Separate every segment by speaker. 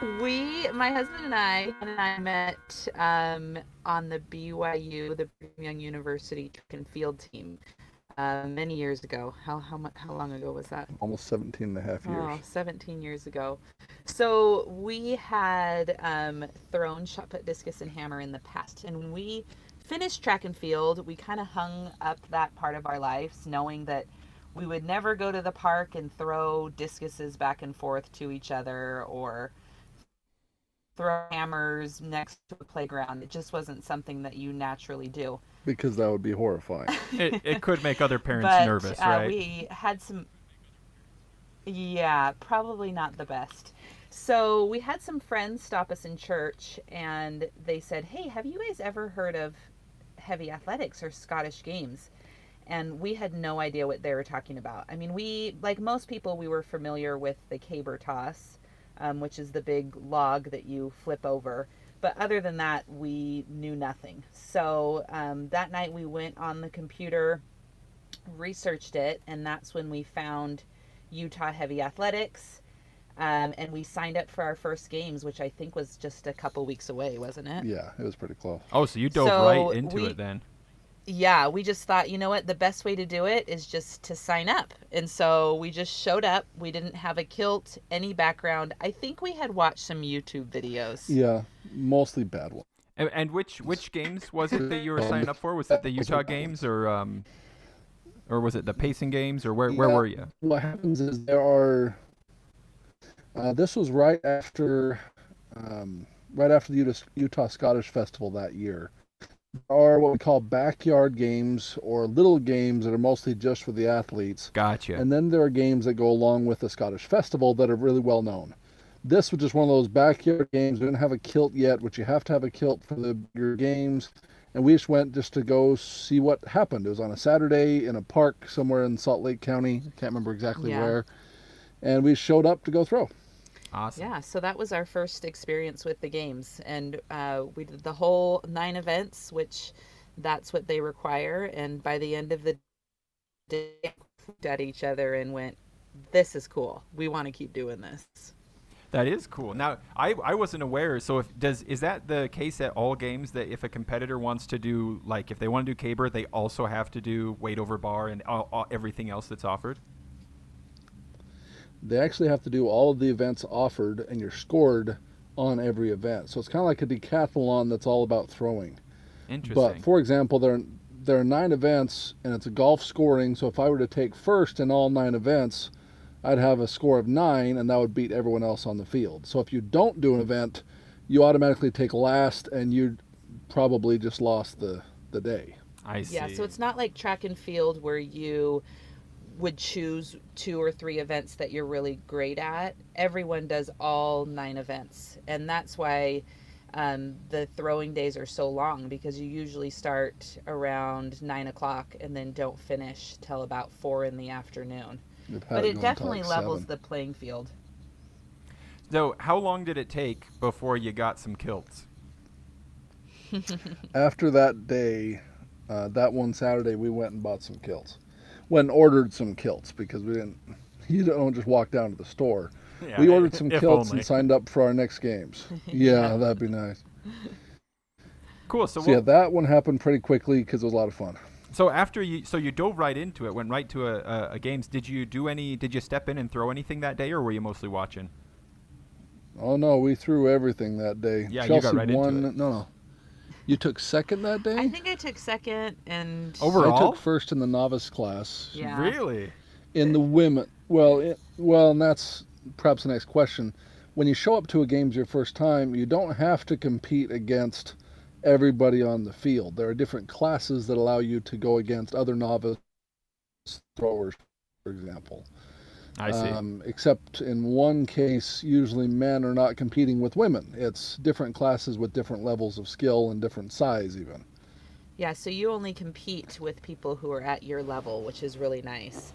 Speaker 1: My husband and I met on the BYU, the Brigham Young University track and field team many years ago. How long ago was that?
Speaker 2: Almost 17 and a half years.
Speaker 1: Oh, 17 years ago. So we had thrown shot put, discus, and hammer in the past. And when we finished track and field, we kind of hung up that part of our lives, knowing that we would never go to the park and throw discuses back and forth to each other or throw hammers next to a playground. It just wasn't something that you naturally do.
Speaker 2: Because that would be horrifying.
Speaker 3: It could make other parents
Speaker 1: But
Speaker 3: nervous, right?
Speaker 1: we had some, yeah, probably not the best. So we had some friends stop us in church and they said, "Hey, have you guys ever heard of heavy athletics or Scottish games?" And we had no idea what they were talking about. I mean, like most people, we were familiar with the caber toss, which is the big log that you flip over. But other than that, we knew nothing. So that night we went on the computer, researched it, and that's when we found Utah Heavy Athletics. And we signed up for our first games, which I think was just a couple weeks away, wasn't it?
Speaker 2: Yeah, it was pretty close.
Speaker 3: Oh, so you dove right
Speaker 1: So
Speaker 3: into it then.
Speaker 1: yeah, we just thought, you know what, the best way to do it is just to sign up. And so we just showed up. We didn't have a kilt, any background. I think we had watched some YouTube videos.
Speaker 2: Yeah, mostly bad ones.
Speaker 3: And which games was it that you were signing up for? Was it the Utah games or was it the pacing games or where were you?
Speaker 2: What happens is there are. This was right after the Utah Scottish Festival that year. There are what we call backyard games or little games that are mostly just for the athletes.
Speaker 3: Gotcha.
Speaker 2: And then there are games that go along with the Scottish Festival that are really well known. This was just one of those backyard games. We didn't have a kilt yet, which you have to have a kilt for the bigger games. And we just went just to go see what happened. It was on a Saturday in a park somewhere in Salt Lake County. I can't remember exactly
Speaker 1: Yeah.
Speaker 2: where. And we showed up to go throw.
Speaker 3: Awesome.
Speaker 1: Yeah, so that was our first experience with the games. And we did the whole 9 events, which that's what they require. And by the end of the day, we looked at each other and went, this is cool. We want to keep doing this.
Speaker 3: That is cool. Now, I wasn't aware. So is that the case at all games that if a competitor wants to do like if they want to do caber, they also have to do weight over bar and everything else that's offered?
Speaker 2: They actually have to do all of the events offered, and you're scored on every event. So it's kind of like a decathlon that's all about throwing.
Speaker 3: Interesting.
Speaker 2: But for example, there are 9 events, and it's a golf scoring. So if I were to take first in all 9 events, I'd have a score of 9, and that would beat everyone else on the field. So if you don't do an event, you automatically take last, and you probably just lost the day.
Speaker 3: I see.
Speaker 1: Yeah, so it's not like track and field where you would choose 2 or 3 events that you're really great at. Everyone does all 9 events. And that's why the throwing days are so long, because you usually start around 9 o'clock and then don't finish till about 4 in the afternoon.
Speaker 2: You've had
Speaker 1: But
Speaker 2: it
Speaker 1: it
Speaker 2: going till
Speaker 1: definitely
Speaker 2: like
Speaker 1: levels
Speaker 2: 7.
Speaker 1: the playing field.
Speaker 3: So, how long did it take before you got some kilts?
Speaker 2: After that day, that one Saturday, we went and bought some kilts. Went and ordered some kilts because we didn't. You don't just walk down to the store.
Speaker 3: Yeah,
Speaker 2: We ordered some
Speaker 3: if
Speaker 2: kilts
Speaker 3: only.
Speaker 2: and signed up for our next games. Yeah, that'd be nice.
Speaker 3: Cool. So,
Speaker 2: So yeah, that one happened pretty quickly because it was a lot of fun.
Speaker 3: so after you dove right into it, went right to a games. Did you step in and throw anything that day, or were you mostly watching?
Speaker 2: Oh no, we threw everything that day.
Speaker 3: Yeah, you
Speaker 2: Chelsea
Speaker 3: got right into
Speaker 2: won.
Speaker 3: it.
Speaker 2: No. You took second that day?
Speaker 1: I think I took second and
Speaker 3: Overall?
Speaker 2: I took first in the novice class.
Speaker 1: yeah.
Speaker 3: Really?
Speaker 2: In the women, and that's perhaps the next question. When you show up to a games your first time, you don't have to compete against everybody on the field. There are different classes that allow you to go against other novice throwers, for example.
Speaker 3: I see.
Speaker 2: Except in one case, usually men are not competing with women. It's different classes with different levels of skill and different size, even.
Speaker 1: Yeah, so you only compete with people who are at your level, which is really nice.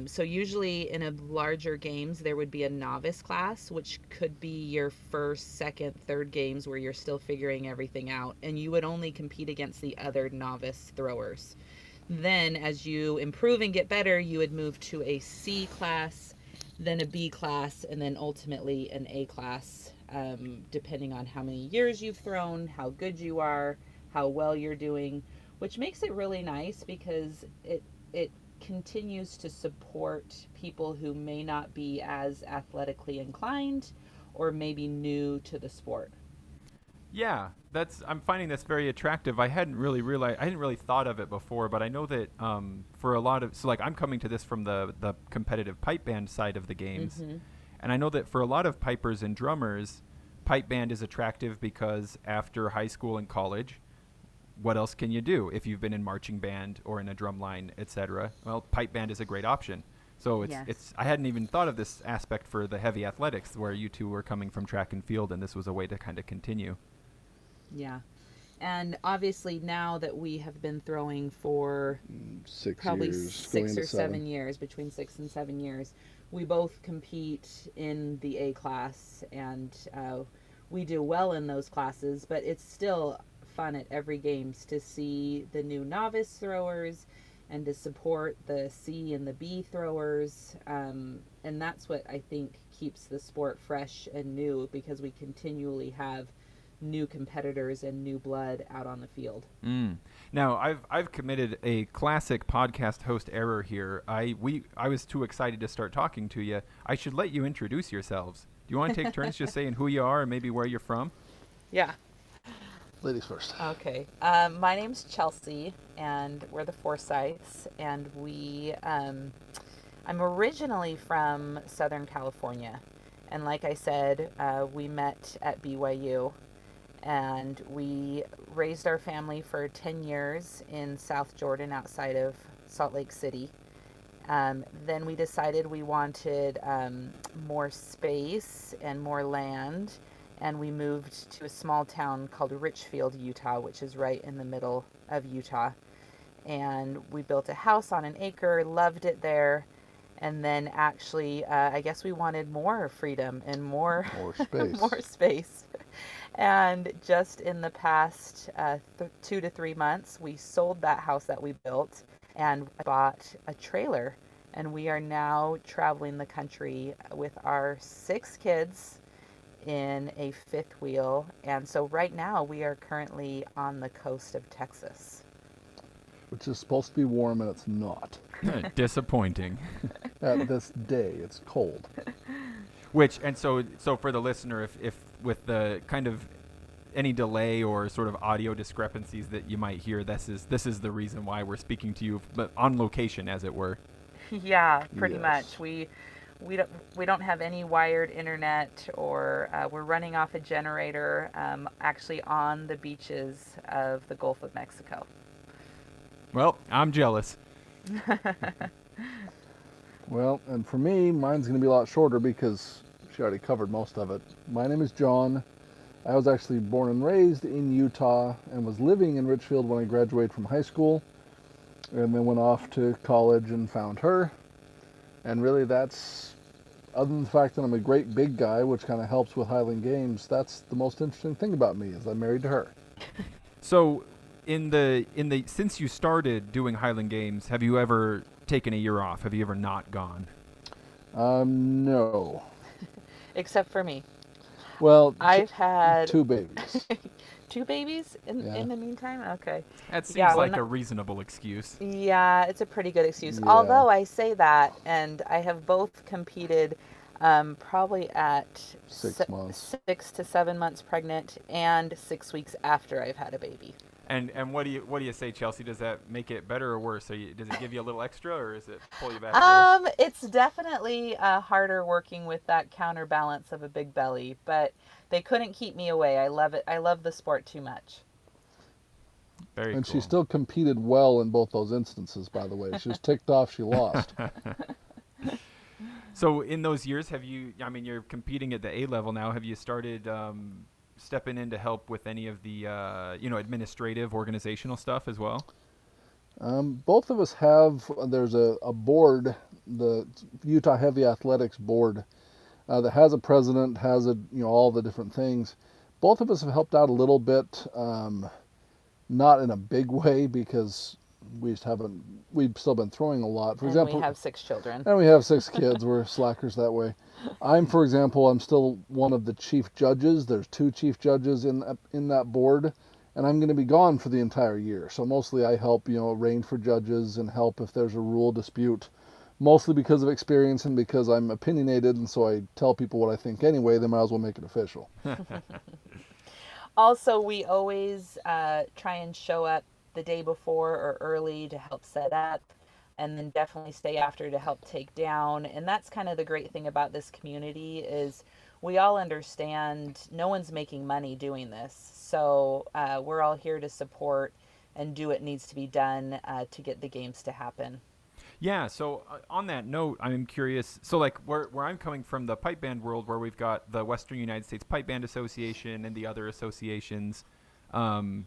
Speaker 1: So usually in a larger games, there would be a novice class, which could be your first, second, third games where you're still figuring everything out, and you would only compete against the other novice throwers. Then as you improve and get better, you would move to a C class. then a B class, and then ultimately an A class, depending on how many years you've thrown, how good you are, how well you're doing, which makes it really nice because it continues to support people who may not be as athletically inclined or maybe new to the sport.
Speaker 3: Yeah, that's. I'm finding this very attractive. I hadn't really realized. I hadn't really thought of it before, but I know that for a lot of, so like I'm coming to this from the competitive pipe band side of the games,
Speaker 1: Mm-hmm.
Speaker 3: and I know that for a lot of pipers and drummers, pipe band is attractive because after high school and college, what else can you do if you've been in marching band or in a drum line, etc.? Well, pipe band is a great option. So
Speaker 1: Yes.
Speaker 3: it's I hadn't even thought of this aspect for the heavy athletics where you two were coming from track and field, and this was a way to kind of continue.
Speaker 1: Yeah. And obviously, now that we have been throwing for
Speaker 2: 6
Speaker 1: probably
Speaker 2: years, going
Speaker 1: six
Speaker 2: into
Speaker 1: or 7 years, between 6 and 7 years, we both compete in the A class, and we do well in those classes, but it's still fun at every games to see the new novice throwers and to support the C and the B throwers. And that's what I think keeps the sport fresh and new, because we continually have new competitors and new blood out on the field.
Speaker 3: Mm. Now, I've committed a classic podcast host error here. I was too excited to start talking to you. I should let you introduce yourselves. Do you want to take turns just saying who you are and maybe where you're from?
Speaker 1: Yeah.
Speaker 2: ladies first.
Speaker 1: Okay. My name's Chelsea, and we're the Forsythes, and I'm originally from Southern California. And like I said, we met at BYU, and we raised our family for 10 years in South Jordan outside of Salt Lake City. Then we decided we wanted more space and more land, and we moved to a small town called Richfield, Utah, which is right in the middle of Utah. And we built a house on an acre, loved it there. And then actually, I guess we wanted more freedom and more
Speaker 2: More space.
Speaker 1: more space. And just in the past 2 to 3 months, we sold that house that we built and bought a trailer. And we are now traveling the country with our 6 kids in a fifth wheel. And so right now we are currently on the coast of Texas.
Speaker 2: Which is supposed to be warm and it's not.
Speaker 3: Disappointing.
Speaker 2: At this day, it's cold.
Speaker 3: Which and so for the listener, if with the kind of any delay or sort of audio discrepancies that you might hear, this is the reason why we're speaking to you, but on location, as it were.
Speaker 1: Yeah, pretty
Speaker 2: Yes.
Speaker 1: much. We don't have any wired internet, or we're running off a generator, actually on the beaches of the Gulf of Mexico.
Speaker 3: Well, I'm jealous.
Speaker 2: Well, and for me, mine's going to be a lot shorter because she already covered most of it. My name is John. I was actually born and raised in Utah and was living in Richfield when I graduated from high school, and then went off to college and found her. And really, that's, other than the fact that I'm a great big guy, which kind of helps with Highland games, that's the most interesting thing about me, is I'm married to her.
Speaker 3: So, in the since you started doing Highland Games, have you ever taken a year off? Have you ever not gone?
Speaker 2: No.
Speaker 1: Except for me.
Speaker 2: Well,
Speaker 1: I've had
Speaker 2: 2 babies.
Speaker 1: 2 babies
Speaker 2: Yeah.
Speaker 1: in the meantime. Okay.
Speaker 3: That seems
Speaker 1: Yeah, well,
Speaker 3: like a reasonable excuse.
Speaker 1: Yeah, it's a pretty good excuse.
Speaker 2: Yeah.
Speaker 1: Although I say that, and I have both competed probably at
Speaker 2: 6 months.
Speaker 1: 6 to 7 months pregnant and 6 weeks after I've had a baby.
Speaker 3: And what do you say, Chelsea? Does that make it better or worse? Does it give you a little extra, or does it pull you back a little?
Speaker 1: It's definitely harder working with that counterbalance of a big belly, but they couldn't keep me away. I love it. I love the sport too much.
Speaker 3: Very
Speaker 2: And
Speaker 3: cool.
Speaker 2: she still competed well in both those instances, by the way. She was ticked off she lost.
Speaker 3: So in those years, have you? I mean, you're competing at the A level now. Have you started stepping in to help with any of the administrative, organizational stuff as well?
Speaker 2: Both of us have, there's a board, the Utah Heavy Athletics Board, that has a president, has all the different things. Both of us have helped out a little bit, not in a big way because we just haven't. We've still been throwing a lot. For
Speaker 1: And we
Speaker 2: example,
Speaker 1: have 6 children.
Speaker 2: and we have 6 kids. We're slackers that way. For example, I'm still one of the chief judges. There's 2 chief judges in that board, and I'm going to be gone for the entire year. So mostly I help, arrange for judges and help if there's a rule dispute. Mostly because of experience and because I'm opinionated, and so I tell people what I think anyway. They might as well make it official.
Speaker 1: Also, we always try and show up the day before or early to help set up, and then definitely stay after to help take down. And that's kind of the great thing about this community is we all understand no one's making money doing this. So we're all here to support and do what needs to be done to get the games to happen.
Speaker 3: Yeah. So on that note, I'm curious. So like where I'm coming from, the pipe band world, where we've got the Western United States Pipe Band Association and the other associations. Um,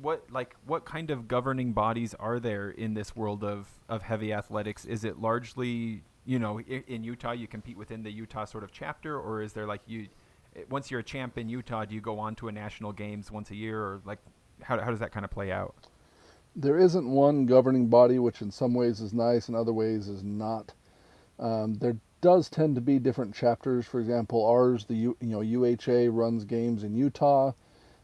Speaker 3: what kind of governing bodies are there in this world of heavy athletics? Is it largely in Utah you compete within the Utah sort of chapter, or is there like once you're a champ in Utah, do you go on to a national games once a year, or like how does that kind of play out?
Speaker 2: There isn't one governing body, which in some ways is nice and other ways is not. There does tend to be different chapters. For example, ours, UHA runs games in Utah.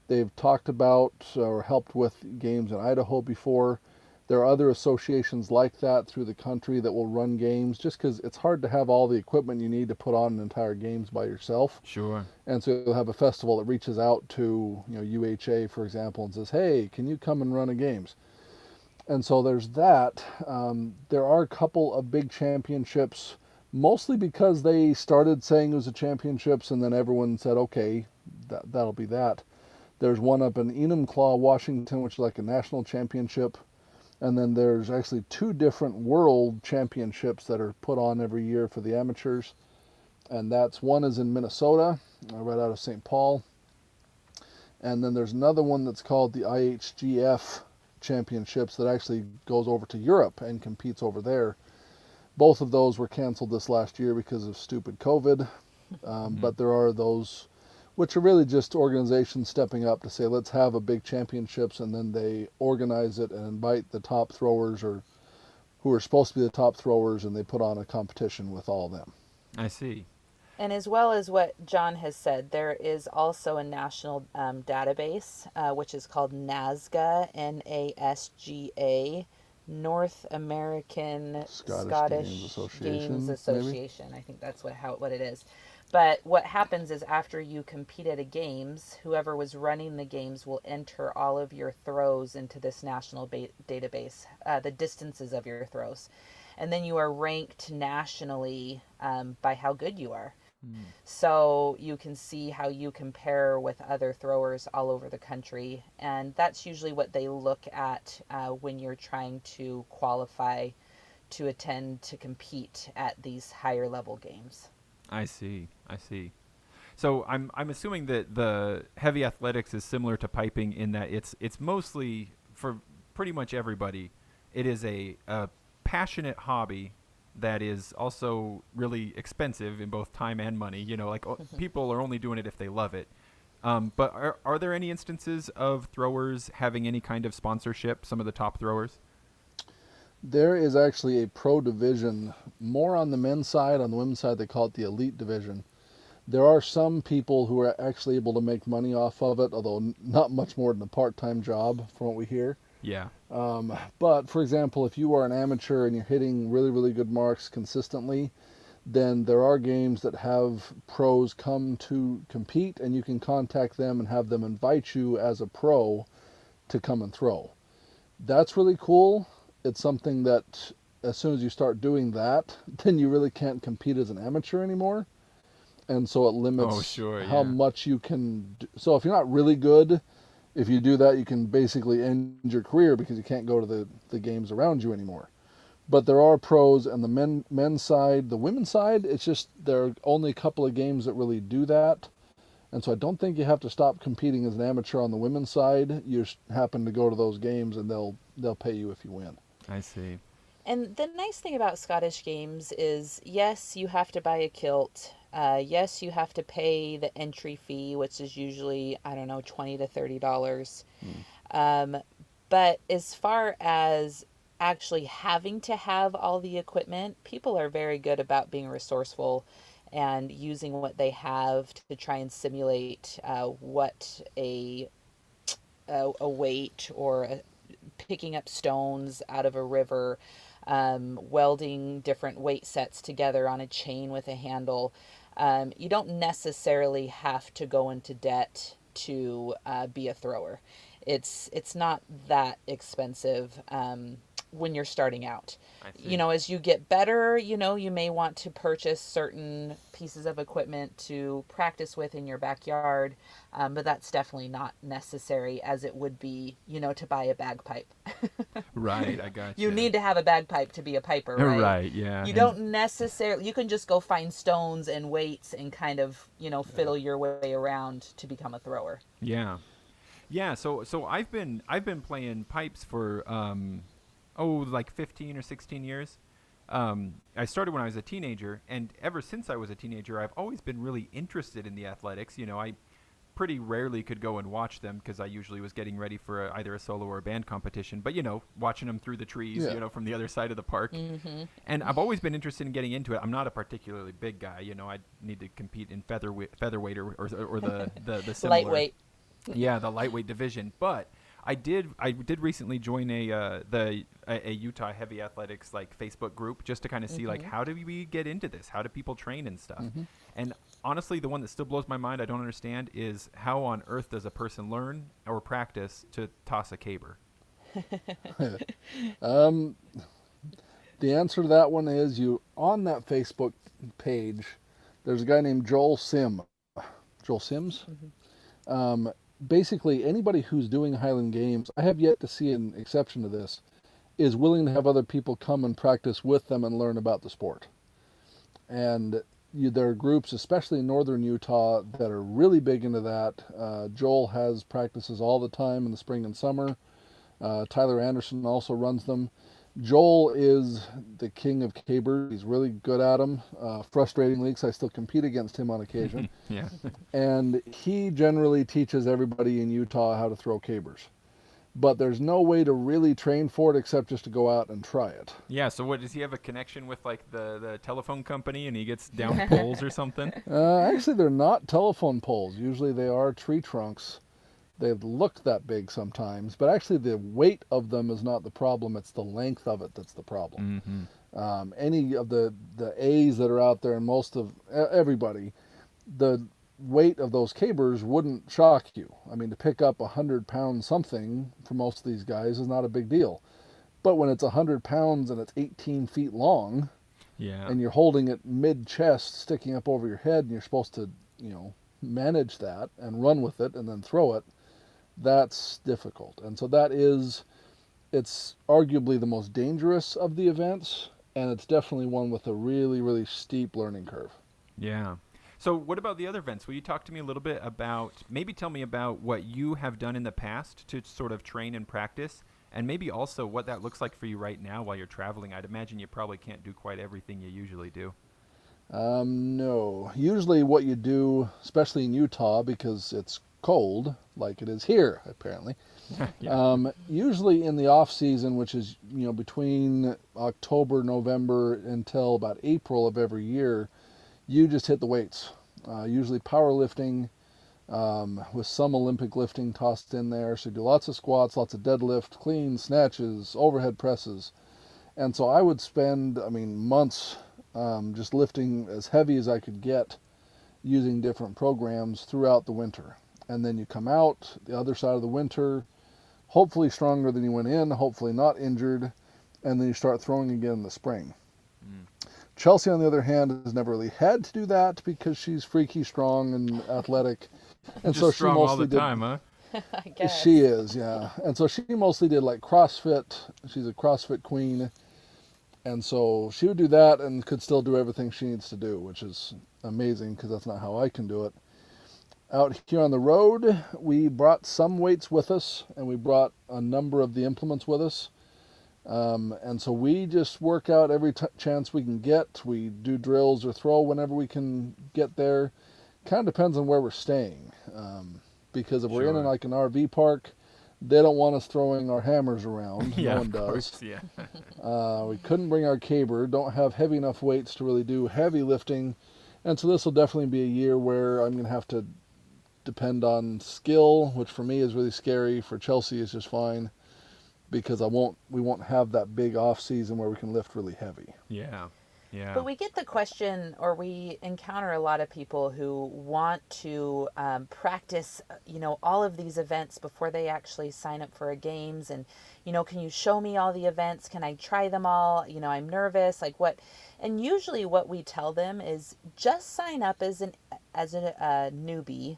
Speaker 2: They've talked about or helped with games in Idaho before. There are other associations like that through the country that will run games just because it's hard to have all the equipment you need to put on an entire games by yourself.
Speaker 3: Sure.
Speaker 2: And so you'll have a festival that reaches out to UHA, for example, and says, hey, can you come and run a games? And so there's that. There are a couple of big championships, mostly because they started saying it was a championships and then everyone said, okay, that'll be that. There's one up in Enumclaw, Washington, which is like a national championship. And then there's actually 2 different world championships that are put on every year for the amateurs. And one is in Minnesota, right out of St. Paul. And then there's another one that's called the IHGF championships that actually goes over to Europe and competes over there. Both of those were canceled this last year because of stupid COVID. But there are those which are really just organizations stepping up to say, let's have a big championships, and then they organize it and invite the top throwers or who are supposed to be the top throwers, and they put on a competition with all of them.
Speaker 3: I see.
Speaker 1: And as well as what John has said, there is also a national database, which is called NASGA, NASGA, North American
Speaker 2: Scottish
Speaker 1: Games
Speaker 2: maybe?
Speaker 1: Association. I think that's what it is. But what happens is after you compete at a games, whoever was running the games will enter all of your throws into this national database, the distances of your throws. And then you are ranked nationally by how good you are. So you can see how you compare with other throwers all over the country. And that's usually what they look at when you're trying to qualify to attend to compete at these higher level games.
Speaker 3: I see. I see. So I'm assuming that the heavy athletics is similar to piping in that it's mostly for pretty much everybody. It is a passionate hobby that is also really expensive in both time and money. People are only doing it if they love it. But are there any instances of throwers having any kind of sponsorship? Some of the top throwers.
Speaker 2: There is actually a pro division, more on the men's side. On the women's side, they call it the elite division. There are some people who are actually able to make money off of it, although not much more than a part-time job from what we hear.
Speaker 3: Yeah.
Speaker 2: But for example, if you are an amateur and you're hitting really, really good marks consistently, then there are games that have pros come to compete, and you can contact them and have them invite you as a pro to come and throw. That's really cool. It's something that as soon as you start doing that, then you really can't compete as an amateur anymore. And so it limits how much you can do. So if you're not really good, if you do that, you can basically end your career because you can't go to the games around you anymore. But there are pros on the men's side. The women's side, it's just there are only a couple of games that really do that. And so I don't think you have to stop competing as an amateur on the women's side. You just happen to go to those games and they'll pay you if you win.
Speaker 3: I see.
Speaker 1: And the nice thing about Scottish games is, yes, you have to buy a kilt. Yes, you have to pay the entry fee, which is usually, I don't know, $20 to $30. But as far as actually having to have all the equipment, people are very good about being resourceful and using what they have to try and simulate what a weight or picking up stones out of a river, welding different weight sets together on a chain with a handle. You don't necessarily have to go into debt to be a thrower. It's not that expensive when you're starting out.
Speaker 3: I
Speaker 1: You
Speaker 3: see.
Speaker 1: know, as you get better, you may want to purchase certain pieces of equipment to practice with in your backyard, but that's definitely not necessary as it would be, to buy a bagpipe.
Speaker 3: Right, I
Speaker 1: You
Speaker 3: gotcha.
Speaker 1: need to have a bagpipe to be a piper, right?
Speaker 3: Right, yeah,
Speaker 1: You
Speaker 3: and
Speaker 1: don't necessarily, you can just go find stones and weights and kind of,
Speaker 2: Yeah.
Speaker 1: fiddle your way around to become a thrower.
Speaker 3: yeah. Yeah, so I've been playing pipes for like 15 or 16 years. I started when I was a teenager, and ever since I was a teenager, I've always been really interested in the athletics. I pretty rarely could go and watch them because I usually was getting ready for either a solo or a band competition. But watching them through the trees,
Speaker 2: Yeah.
Speaker 3: from the other side of the park.
Speaker 1: Mm-hmm.
Speaker 3: And I've always been interested in getting into it. I'm not a particularly big guy. I need to compete in featherweight or the similar.
Speaker 1: Lightweight.
Speaker 3: Yeah, the lightweight division. But I did recently join a Utah heavy athletics like Facebook group just to kind of see like
Speaker 1: Mm-hmm.
Speaker 3: how do we get into this? How do people train and stuff?
Speaker 2: Hmm.
Speaker 3: And honestly, the one that still blows my mind I don't understand is how on earth does a person learn or practice to toss a caber?
Speaker 2: um, the answer to that one is you on that Facebook page. There's a guy named Joel Sims.
Speaker 1: Mm-hmm.
Speaker 2: Um, Basically, anybody who's doing Highland Games, I have yet to see an exception to this, is willing to have other people come and practice with them and learn about the sport. And there are groups, especially in northern Utah, that are really big into that. Joel has practices all the time in the spring and summer. Tyler Anderson also runs them. Joel is the king of cabers. He's really good at them. Frustratingly, because I still compete against him on occasion.
Speaker 3: Yeah.
Speaker 2: And he generally teaches everybody in Utah how to throw cabers. But there's no way to really train for it except just to go out and try it.
Speaker 3: Yeah, so what does he have a connection with like the telephone company and he gets down poles or something?
Speaker 2: Actually, they're not telephone poles. Usually they are tree trunks. They look that big sometimes, but actually the weight of them is not the problem. It's the length of it that's the problem.
Speaker 3: Mm-hmm.
Speaker 2: Any of the A's that are out there, and most of everybody, the weight of those cabers wouldn't shock you. I mean, to pick up 100 pounds something for most of these guys is not a big deal. But when it's 100 pounds and it's 18 feet long,
Speaker 3: Yeah.
Speaker 2: and you're holding it mid chest, sticking up over your head, and you're supposed to, manage that and run with it and then throw it, that's difficult. And so it's arguably the most dangerous of the events, and it's definitely one with a really, really steep learning curve.
Speaker 3: Yeah. So, what about the other events? Will you talk to me a little bit about, maybe tell me about what you have done in the past to sort of train and practice, and maybe also what that looks like for you right now while you're traveling? I'd imagine you probably can't do quite everything you usually do.
Speaker 2: No. Usually, what you do, especially in Utah, because it's cold, like it is here, apparently,
Speaker 3: Yeah.
Speaker 2: usually in the off season, which is between October, November until about April of every year, you just hit the weights. Usually powerlifting, with some Olympic lifting tossed in there. So you do lots of squats, lots of deadlift, clean, snatches, overhead presses. And so I would spend, months just lifting as heavy as I could get using different programs throughout the winter. And then you come out the other side of the winter, hopefully stronger than you went in, hopefully not injured, and then you start throwing again in the spring.
Speaker 3: Mm.
Speaker 2: Chelsea, on the other hand, has never really had to do that because she's freaky strong and athletic. And
Speaker 3: Just
Speaker 2: so she
Speaker 3: strong all the
Speaker 2: mostly did.
Speaker 3: time, huh?
Speaker 1: I guess.
Speaker 2: She is, yeah. And so she mostly did like CrossFit. She's a CrossFit queen. And so she would do that and could still do everything she needs to do, which is amazing because that's not how I can do it. Out here on the road, we brought some weights with us and we brought a number of the implements with us. And so we just work out every chance we can get. We do drills or throw whenever we can get there. Kind of depends on where we're staying. Because if we're in
Speaker 3: Sure.
Speaker 2: like an RV park, They don't want us throwing our hammers around.
Speaker 3: Yeah,
Speaker 2: No one
Speaker 3: of
Speaker 2: does.
Speaker 3: course. Yeah.
Speaker 2: We couldn't bring our caber, don't have heavy enough weights to really do heavy lifting. And so this will definitely be a year where I'm going to have to depend on skill, which for me is really scary. For Chelsea is just fine because we won't have that big off season where we can lift really heavy.
Speaker 3: Yeah. Yeah.
Speaker 1: But we get the question, or we encounter a lot of people who want to practice, all of these events before they actually sign up for a games. And, can you show me all the events? Can I try them all? I'm nervous. Like what? And usually, what we tell them is just sign up as a newbie,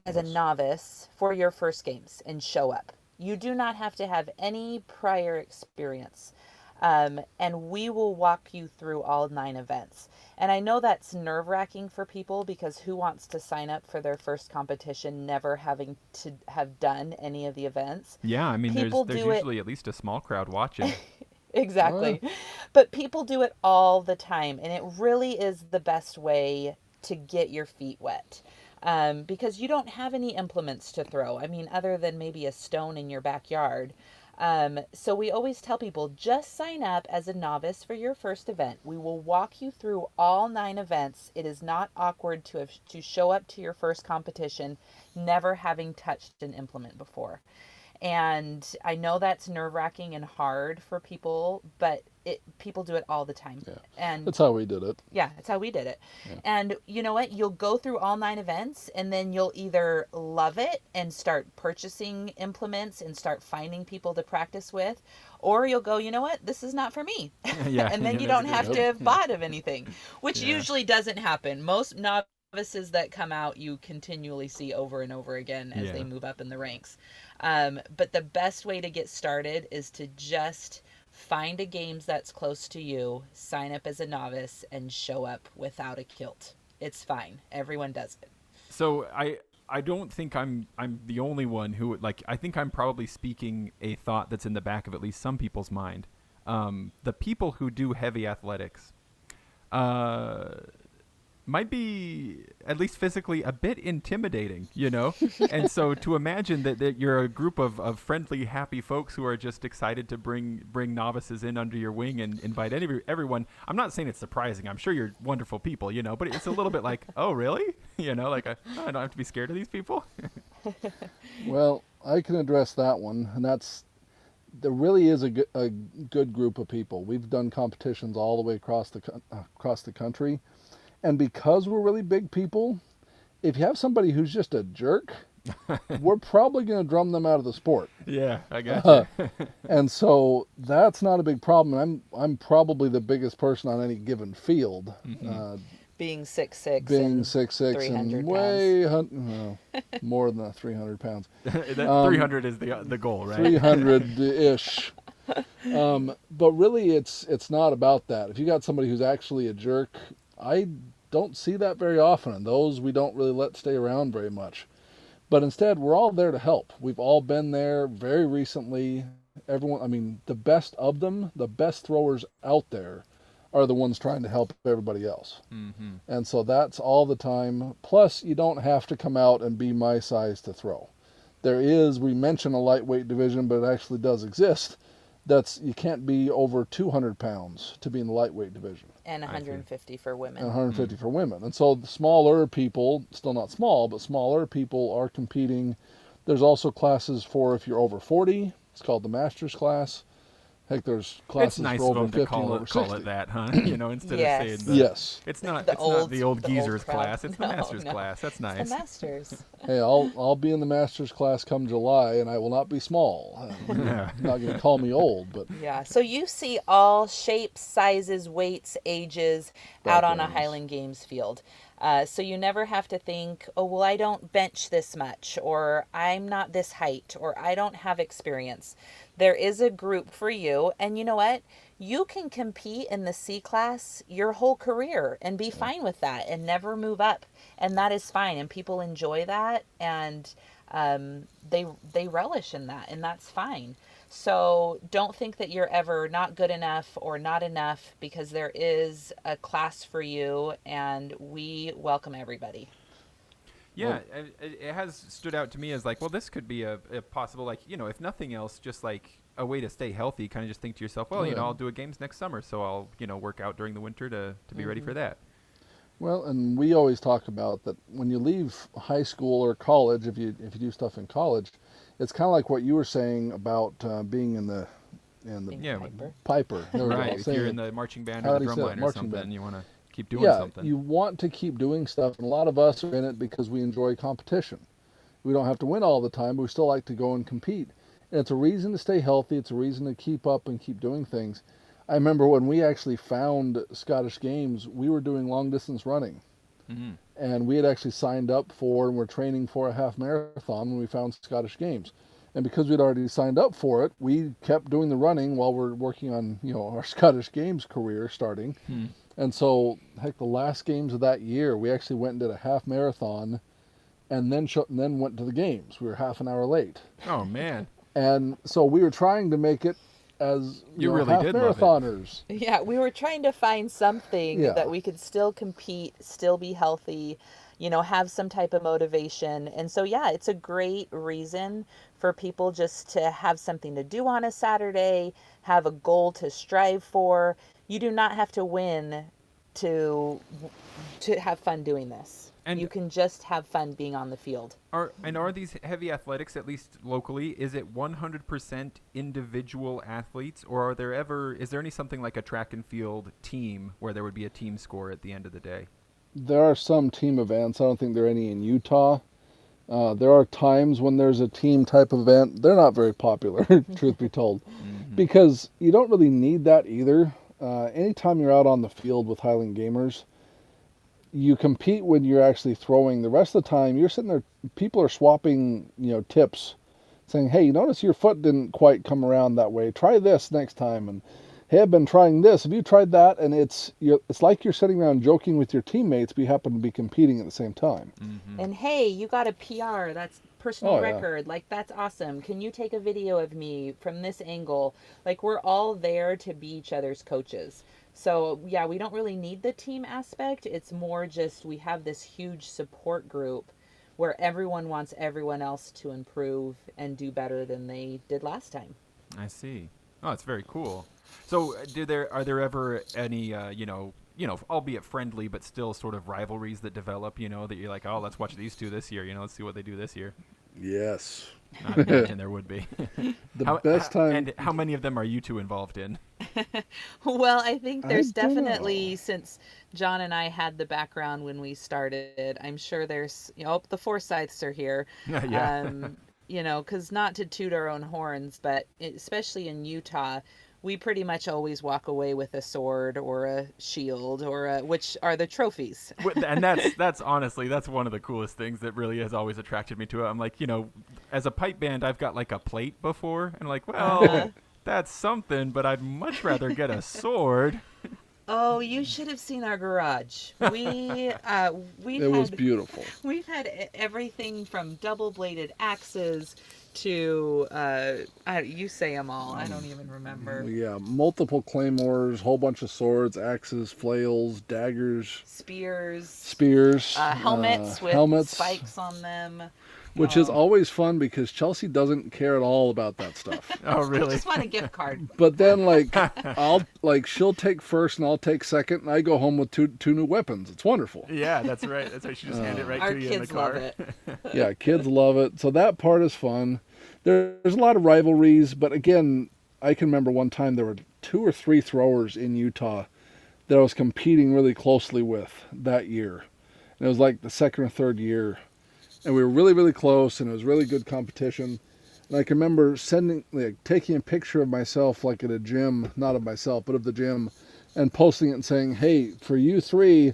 Speaker 1: as a
Speaker 2: Yes.
Speaker 1: novice for your first games and show up. You do not have to have any prior experience. And we will walk you through all 9 events. And I know that's nerve wracking for people because who wants to sign up for their first competition never having to have done any of the events?
Speaker 3: Yeah, I mean,
Speaker 1: People
Speaker 3: there's
Speaker 1: do it
Speaker 3: usually at least a small crowd watching.
Speaker 2: Oh,
Speaker 1: exactly. But people do it all the time. And it really is the best way to get your feet wet. Because you don't have any implements to throw. I mean, other than maybe a stone in your backyard. So we always tell people just sign up as a novice for your first event. We will walk you through all 9 events. It is not awkward to show up to your first competition never having touched an implement before. And I know that's nerve wracking and hard for people, but people do it all the time.
Speaker 2: yeah.
Speaker 1: And
Speaker 2: That's how we did it.
Speaker 1: yeah, that's how we did it.
Speaker 2: Yeah.
Speaker 1: And you know what? You'll go through all 9 events and then you'll either love it and start purchasing implements and start finding people to practice with, or you'll go, you know what? This is not for me.
Speaker 3: Yeah,
Speaker 1: And then
Speaker 3: you
Speaker 1: you
Speaker 3: never
Speaker 1: don't
Speaker 3: do
Speaker 1: have
Speaker 3: that.
Speaker 1: to have bought of anything, which
Speaker 3: Yeah.
Speaker 1: usually doesn't happen. Most novices that come out, you continually see over and over again as
Speaker 3: Yeah.
Speaker 1: they move up in the ranks. But the best way to get started is to just find a games that's close to you, sign up as a novice, and show up without a kilt. It's fine. Everyone does it.
Speaker 3: So I don't think I'm the only one who like I think I'm probably speaking a thought that's in the back of at least some people's mind. The people who do heavy athletics uh, might be at least physically a bit intimidating, And so to imagine that you're a group of friendly, happy folks who are just excited to bring novices in under your wing and invite everyone. I'm not saying it's surprising. I'm sure you're wonderful people, but it's a little bit like, oh, really? Like I don't have to be scared of these people.
Speaker 2: Well, I can address that one, and there really is a good group of people. We've done competitions all the way across the country, and because we're really big people, if you have somebody who's just a jerk, we're probably going to drum them out of the sport.
Speaker 3: Yeah, I got you.
Speaker 2: And so that's not a big problem. I'm probably the biggest person on any given field,
Speaker 1: Being 6'6",
Speaker 2: being
Speaker 1: and
Speaker 2: 6'6" and
Speaker 1: 300
Speaker 2: way more than 300 pounds.
Speaker 3: That 300 is the goal, right?
Speaker 2: 300-ish. But really, it's not about that. If you got somebody who's actually a jerk, I don't see that very often, and those we don't really let stay around very much. But instead, we're all there to help. We've all been there very recently. Everyone, I mean, the best of them, the best throwers out there, are the ones trying to help everybody else.
Speaker 3: Mm-hmm.
Speaker 2: And so that's all the time. Plus, you don't have to come out and be my size to throw. We mention a lightweight division, but it actually does exist. You can't be over 200 pounds to be in the lightweight division.
Speaker 1: and 150 for women.
Speaker 2: And 150 for women. And so the smaller people, still not small, but smaller people are competing. There's also classes for if you're over 40. It's called the master's class. Heck, there's
Speaker 3: It's
Speaker 2: classes
Speaker 3: nice
Speaker 2: for
Speaker 3: of
Speaker 2: over
Speaker 3: them
Speaker 2: 50
Speaker 3: to call
Speaker 2: and over
Speaker 3: it
Speaker 2: 60.
Speaker 3: that, huh? Instead
Speaker 1: Yes.
Speaker 3: of saying the,
Speaker 2: Yes.
Speaker 3: It's not
Speaker 1: The
Speaker 3: it's
Speaker 1: old-
Speaker 3: not the old
Speaker 1: the old
Speaker 3: geezers
Speaker 1: crowd.
Speaker 3: class. It's the
Speaker 1: No,
Speaker 3: master's
Speaker 1: no.
Speaker 3: class. That's nice.
Speaker 1: The masters.
Speaker 2: Hey, I'll be in the master's class come July, and I will not be small. You're not going to call me old, but
Speaker 1: Yeah. So you see all shapes, sizes, weights, ages out on a
Speaker 2: Backgrounds.
Speaker 1: Highland Games field. So you never have to think, oh, well, I don't bench this much, or I'm not this height, or I don't have experience. There is a group for you. And you know what? You can compete in the C class your whole career and be fine with that and never move up. And that is fine. And people enjoy that. And they relish in that. And that's fine. So don't think that you're ever not good enough or not enough, because there is a class for you and we welcome everybody.
Speaker 3: Yeah, it has stood out to me as like, well, this could be a possible, like, if nothing else, just like a way to stay healthy. Kind of just think to yourself, well,
Speaker 2: Oh, yeah.
Speaker 3: I'll do a games next summer, so I'll work out during the winter to be ready for that.
Speaker 2: Well, and we always talk about that when you leave high school or college, if you do stuff in college, it's kind of like what you were saying about being in the
Speaker 1: Being
Speaker 3: Yeah,
Speaker 1: Piper.
Speaker 2: piper. There we
Speaker 3: right.
Speaker 2: go.
Speaker 3: If
Speaker 2: Saying
Speaker 3: you're
Speaker 2: it.
Speaker 3: in the marching band
Speaker 2: How
Speaker 3: or the
Speaker 2: do you
Speaker 3: drum
Speaker 2: say it?
Speaker 3: line or
Speaker 2: Marching
Speaker 3: something,
Speaker 2: band.
Speaker 3: you want to keep doing
Speaker 2: Yeah,
Speaker 3: something.
Speaker 2: you want to keep doing stuff, and a lot of us are in it because we enjoy competition. We don't have to win all the time, but we still like to go and compete. And it's a reason to stay healthy. It's a reason to keep up and keep doing things. I remember when we actually found Scottish Games, we were doing long distance running.
Speaker 3: Mm-hmm.
Speaker 2: And we had actually signed up for and were training for a half marathon when we found Scottish Games. And because we'd already signed up for it, we kept doing the running while we're working on, our Scottish Games career starting.
Speaker 3: Hmm.
Speaker 2: And so, heck, the last games of that year, we actually went and did a half marathon and then went to the games. We were half an hour late.
Speaker 3: Oh man,
Speaker 2: And so we were trying to make it as
Speaker 3: You really
Speaker 2: half
Speaker 3: did love it.
Speaker 2: marathoners.
Speaker 1: Yeah, we were trying to find something
Speaker 2: Yeah.
Speaker 1: that we could still compete, still be healthy, have some type of motivation. And so, yeah, it's a great reason for people just to have something to do on a Saturday, have a goal to strive for. You do not have to win to have fun doing this.
Speaker 3: And-
Speaker 1: you can just have fun being on the field.
Speaker 3: Are these heavy athletics, at least locally, is it 100% individual athletes, or is there any something like a track and field team where there would be a team score at the end of the day?
Speaker 2: There are some team events. I don't think there are any in Utah. There are times when there's a team type event. They're not very popular, truth be told, because you don't really need that either. Anytime you're out on the field with Highland gamers, you compete when you're actually throwing. The rest of the time, you're sitting there. People are swapping, tips, saying, "Hey, you notice your foot didn't quite come around that way. Try this next time." And hey, I've been trying this. Have you tried that? And it's like you're sitting around joking with your teammates, but you happen to be competing at the same time.
Speaker 1: And hey, you got a PR. That's personal
Speaker 2: Oh, yeah.
Speaker 1: record. Like, that's awesome. Can you take a video of me from this angle? Like, we're all there to be each other's coaches. So, yeah, we don't really need the team aspect. It's more just we have this huge support group where everyone wants everyone else to improve and do better than they did last time.
Speaker 3: I see. Oh, it's very cool. So, are there ever any, albeit friendly, but still sort of rivalries that develop? That you're like, oh, let's watch these two this year. Let's see what they do this year.
Speaker 2: Yes.
Speaker 3: I imagine there would be.
Speaker 2: The best time.
Speaker 3: And how many of them are you two involved in?
Speaker 1: Well, I think there's
Speaker 2: I don't
Speaker 1: definitely,
Speaker 2: know.
Speaker 1: since John and I had the background when we started, I'm sure there's, the Forsythes are here.
Speaker 3: Yeah.
Speaker 1: Because not to toot our own horns, but especially in Utah, we pretty much always walk away with a sword or a shield which are the trophies.
Speaker 3: And that's honestly, that's one of the coolest things that really has always attracted me to it. I'm like, as a pipe band, I've got like a plate before, and I'm like, well, that's something, but I'd much rather get a sword.
Speaker 1: Oh, you should have seen our garage. We've
Speaker 2: It was beautiful.
Speaker 1: We've had everything from double-bladed axes to you say them all. I don't even remember.
Speaker 2: Yeah, multiple claymores, whole bunch of swords, axes, flails, daggers,
Speaker 1: Spears, helmets with
Speaker 2: helmets,
Speaker 1: spikes on them.
Speaker 2: which is always fun because Chelsea doesn't care at all about that stuff.
Speaker 3: Oh,
Speaker 1: I
Speaker 3: really?
Speaker 1: just want a gift card.
Speaker 2: But then, she'll take first and I'll take second, and I go home with two new weapons. It's wonderful.
Speaker 3: Yeah, that's right. That's right. She just hand it right
Speaker 1: Our
Speaker 3: to you in the
Speaker 1: kids
Speaker 3: car.
Speaker 1: love it.
Speaker 2: Yeah, kids love it. So that part is fun. There's a lot of rivalries, but again, I can remember one time there were 2 or 3 throwers in Utah that I was competing really closely with that year. And it was like the second or third year. And we were really, really close, and it was really good competition. And I can remember taking a picture of myself, like at a gym, not of myself, but of the gym, and posting it and saying, "Hey, for you 3,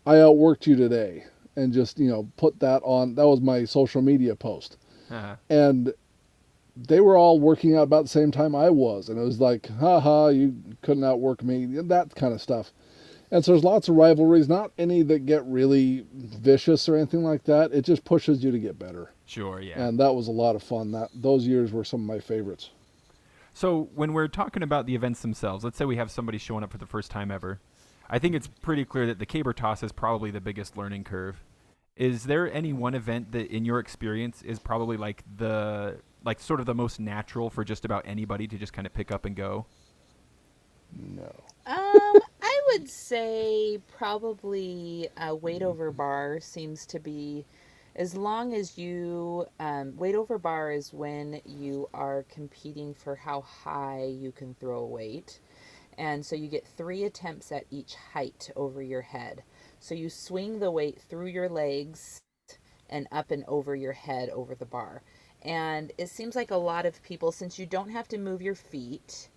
Speaker 2: I outworked you today." And just, put that on. That was my social media post.
Speaker 3: Uh-huh.
Speaker 2: And they were all working out about the same time I was. And it was like, haha, you couldn't outwork me, that kind of stuff. And so there's lots of rivalries, not any that get really vicious or anything like that. It just pushes you to get better.
Speaker 3: Sure, yeah.
Speaker 2: And that was a lot of fun. Those years were some of my favorites.
Speaker 3: So when we're talking about the events themselves, let's say we have somebody showing up for the first time ever. I think it's pretty clear that the caber toss is probably the biggest learning curve. Is there any one event that, in your experience, is probably like sort of the most natural for just about anybody to just kind of pick up and go?
Speaker 2: No.
Speaker 1: I would say probably weight over bar seems to be, as long as you, weight over bar is when you are competing for how high you can throw a weight. And so you get 3 attempts at each height over your head. So you swing the weight through your legs and up and over your head over the bar. And it seems like a lot of people, since you don't have to move your feet,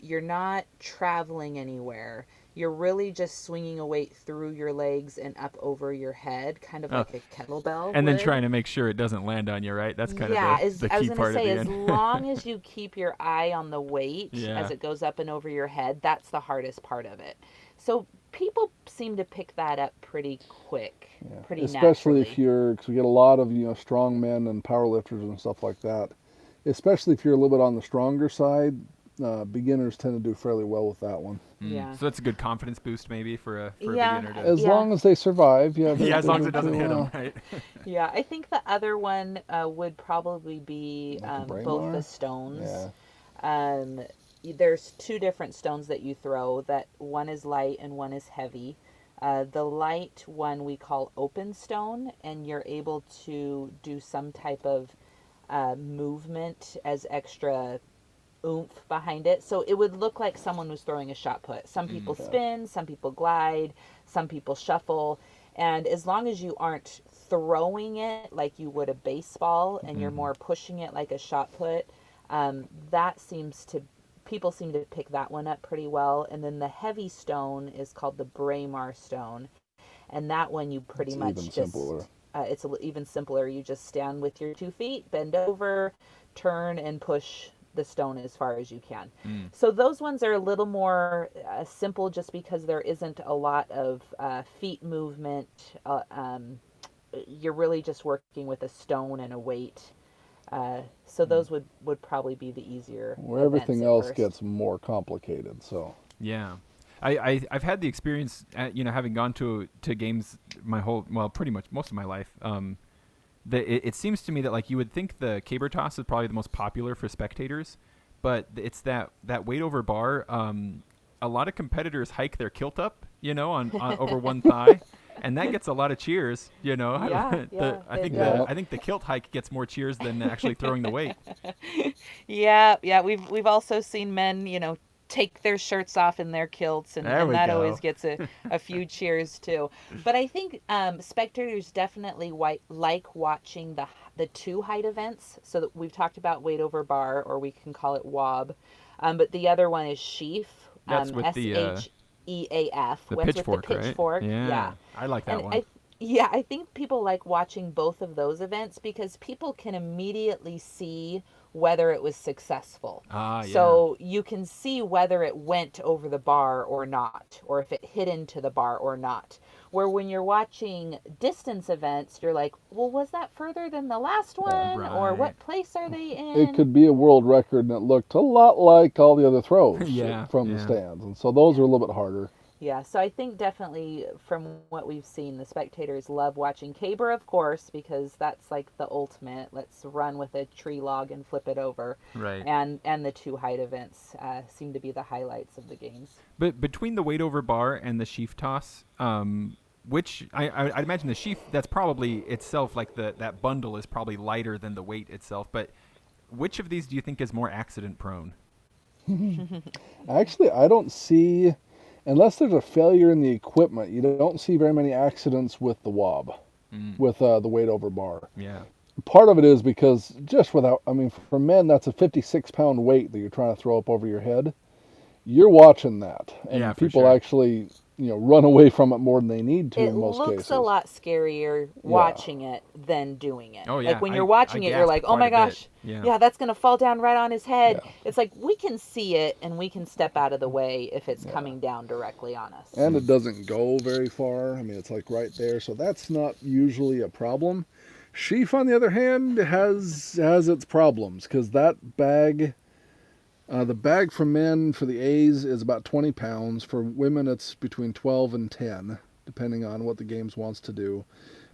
Speaker 1: you're not traveling anywhere. You're really just swinging a weight through your legs and up over your head, kind of
Speaker 3: Oh,
Speaker 1: like a kettlebell
Speaker 3: and then
Speaker 1: would.
Speaker 3: trying to make sure it doesn't land on you, right? That's kind of
Speaker 1: Yeah,
Speaker 3: the
Speaker 1: I was
Speaker 3: key
Speaker 1: going to
Speaker 3: part at
Speaker 1: say,
Speaker 3: the
Speaker 1: as
Speaker 3: end.
Speaker 1: long as you keep your eye on the weight
Speaker 3: Yeah.
Speaker 1: as it goes up and over your head, that's the hardest part of it. So people seem to pick that up pretty quick,
Speaker 2: Yeah.
Speaker 1: pretty
Speaker 2: Especially if
Speaker 1: naturally.
Speaker 2: you're, because we get a lot of strong men and power lifters and stuff like that. Especially if you're a little bit on the stronger side, beginners tend to do fairly well with that one.
Speaker 1: Yeah.
Speaker 3: So that's a good confidence boost maybe for a
Speaker 1: Yeah,
Speaker 3: beginner to.
Speaker 2: As
Speaker 1: yeah.
Speaker 2: long as they survive, yeah.
Speaker 3: Yeah, as
Speaker 2: they're
Speaker 3: long as it
Speaker 2: good
Speaker 3: doesn't
Speaker 2: to,
Speaker 3: hit them, right?
Speaker 1: Yeah, I think the other one would probably be
Speaker 2: like a
Speaker 1: both the
Speaker 2: braemar.
Speaker 1: stones.
Speaker 2: Yeah.
Speaker 1: Um, there's 2 different stones that you throw. That one is light and one is heavy. The light one we call open stone, and you're able to do some type of movement as extra oomph behind it. So it would look like someone was throwing a shot put. Some people
Speaker 2: Yeah.
Speaker 1: spin, some people glide, some people shuffle. And as long as you aren't throwing it like you would a baseball and you're more pushing it like a shot put, that seems to, people seem to pick that one up pretty well. And then the heavy stone is called the braemar stone. And that one you pretty
Speaker 2: It's even
Speaker 1: much
Speaker 2: simpler.
Speaker 1: just, even simpler. You just stand with your 2 feet, bend over, turn, and push the stone as far as you can. So those ones are a little more simple just because there isn't a lot of feet movement. You're really just working with a stone and a weight. So those would probably be the easier
Speaker 2: Where
Speaker 1: events
Speaker 2: everything
Speaker 1: at
Speaker 2: else
Speaker 1: first.
Speaker 2: gets more complicated. So
Speaker 3: Yeah. I've had the experience, having gone to games pretty much most of my life. It seems to me that like you would think the caber toss is probably the most popular for spectators, but it's that weight over bar. A lot of competitors hike their kilt up, on over one thigh, and that gets a lot of cheers.
Speaker 1: Yeah, yeah,
Speaker 3: I
Speaker 1: it
Speaker 3: think
Speaker 2: does.
Speaker 3: I think the kilt hike gets more cheers than actually throwing the weight.
Speaker 1: Yeah, yeah. We've also seen men, take their shirts off in their kilts, and,
Speaker 3: There
Speaker 1: and
Speaker 3: we
Speaker 1: that
Speaker 3: go.
Speaker 1: always gets a few cheers too. But I think spectators definitely like watching the 2 height events. So that we've talked about weight over bar, or we can call it WOB. But the other one is sheaf,
Speaker 3: That's with
Speaker 1: SHEAF.
Speaker 3: the
Speaker 1: What's with the
Speaker 3: pitchfork, right?
Speaker 1: pitchfork? Yeah.
Speaker 3: Yeah, I like that
Speaker 1: And
Speaker 3: one.
Speaker 1: I think people like watching both of those events because people can immediately see whether it was successful.
Speaker 3: Ah, yeah.
Speaker 1: So you can see whether it went over the bar or not, or if it hit into the bar or not. Where when you're watching distance events, you're like, well, was that further than the last one? Or
Speaker 3: Right.
Speaker 1: what place are they
Speaker 2: it
Speaker 1: in?
Speaker 2: could be a world record, and it looked a lot like all the other throws
Speaker 3: Yeah,
Speaker 2: from the
Speaker 3: yeah.
Speaker 2: stands, and so those are
Speaker 1: Yeah.
Speaker 2: a little bit harder.
Speaker 1: Yeah, so I think definitely from what we've seen, the spectators love watching caber, of course, because that's like the ultimate. Let's run with a tree log and flip it over,
Speaker 3: Right.
Speaker 1: and the 2 height events seem to be the highlights of the games.
Speaker 3: But between the weight over bar and the sheaf toss, which I'd imagine the sheaf, that's probably itself like that bundle is probably lighter than the weight itself. But which of these do you think is more accident prone?
Speaker 2: Actually, I don't see, unless there's a failure in the equipment, you don't see very many accidents with the wob, with the weight over bar.
Speaker 3: Yeah.
Speaker 2: Part of it is because just without, I mean, for men, that's a 56-pound weight that you're trying to throw up over your head. You're watching that, and
Speaker 3: Yeah, for
Speaker 2: people
Speaker 3: sure.
Speaker 2: actually, run away from it more than they need to
Speaker 1: It
Speaker 2: in most
Speaker 1: looks
Speaker 2: cases.
Speaker 1: a lot scarier watching it than doing it.
Speaker 3: Oh, yeah.
Speaker 1: Like when you're
Speaker 3: I
Speaker 1: watching it, you're like,
Speaker 3: gasped
Speaker 1: oh
Speaker 3: quite
Speaker 1: my
Speaker 3: a bit.
Speaker 1: gosh,
Speaker 3: Yeah.
Speaker 1: yeah, that's going to fall down right on his head.
Speaker 2: Yeah.
Speaker 1: It's like we can see it and we can step out of the way if it's
Speaker 2: Yeah.
Speaker 1: coming down directly on us.
Speaker 2: And it doesn't go very far. I mean, it's like right there, so that's not usually a problem. Sheaf, on the other hand, has its problems because that bag, the bag for men for the A's is about 20 pounds. For women, it's between 12 and 10, depending on what the games wants to do.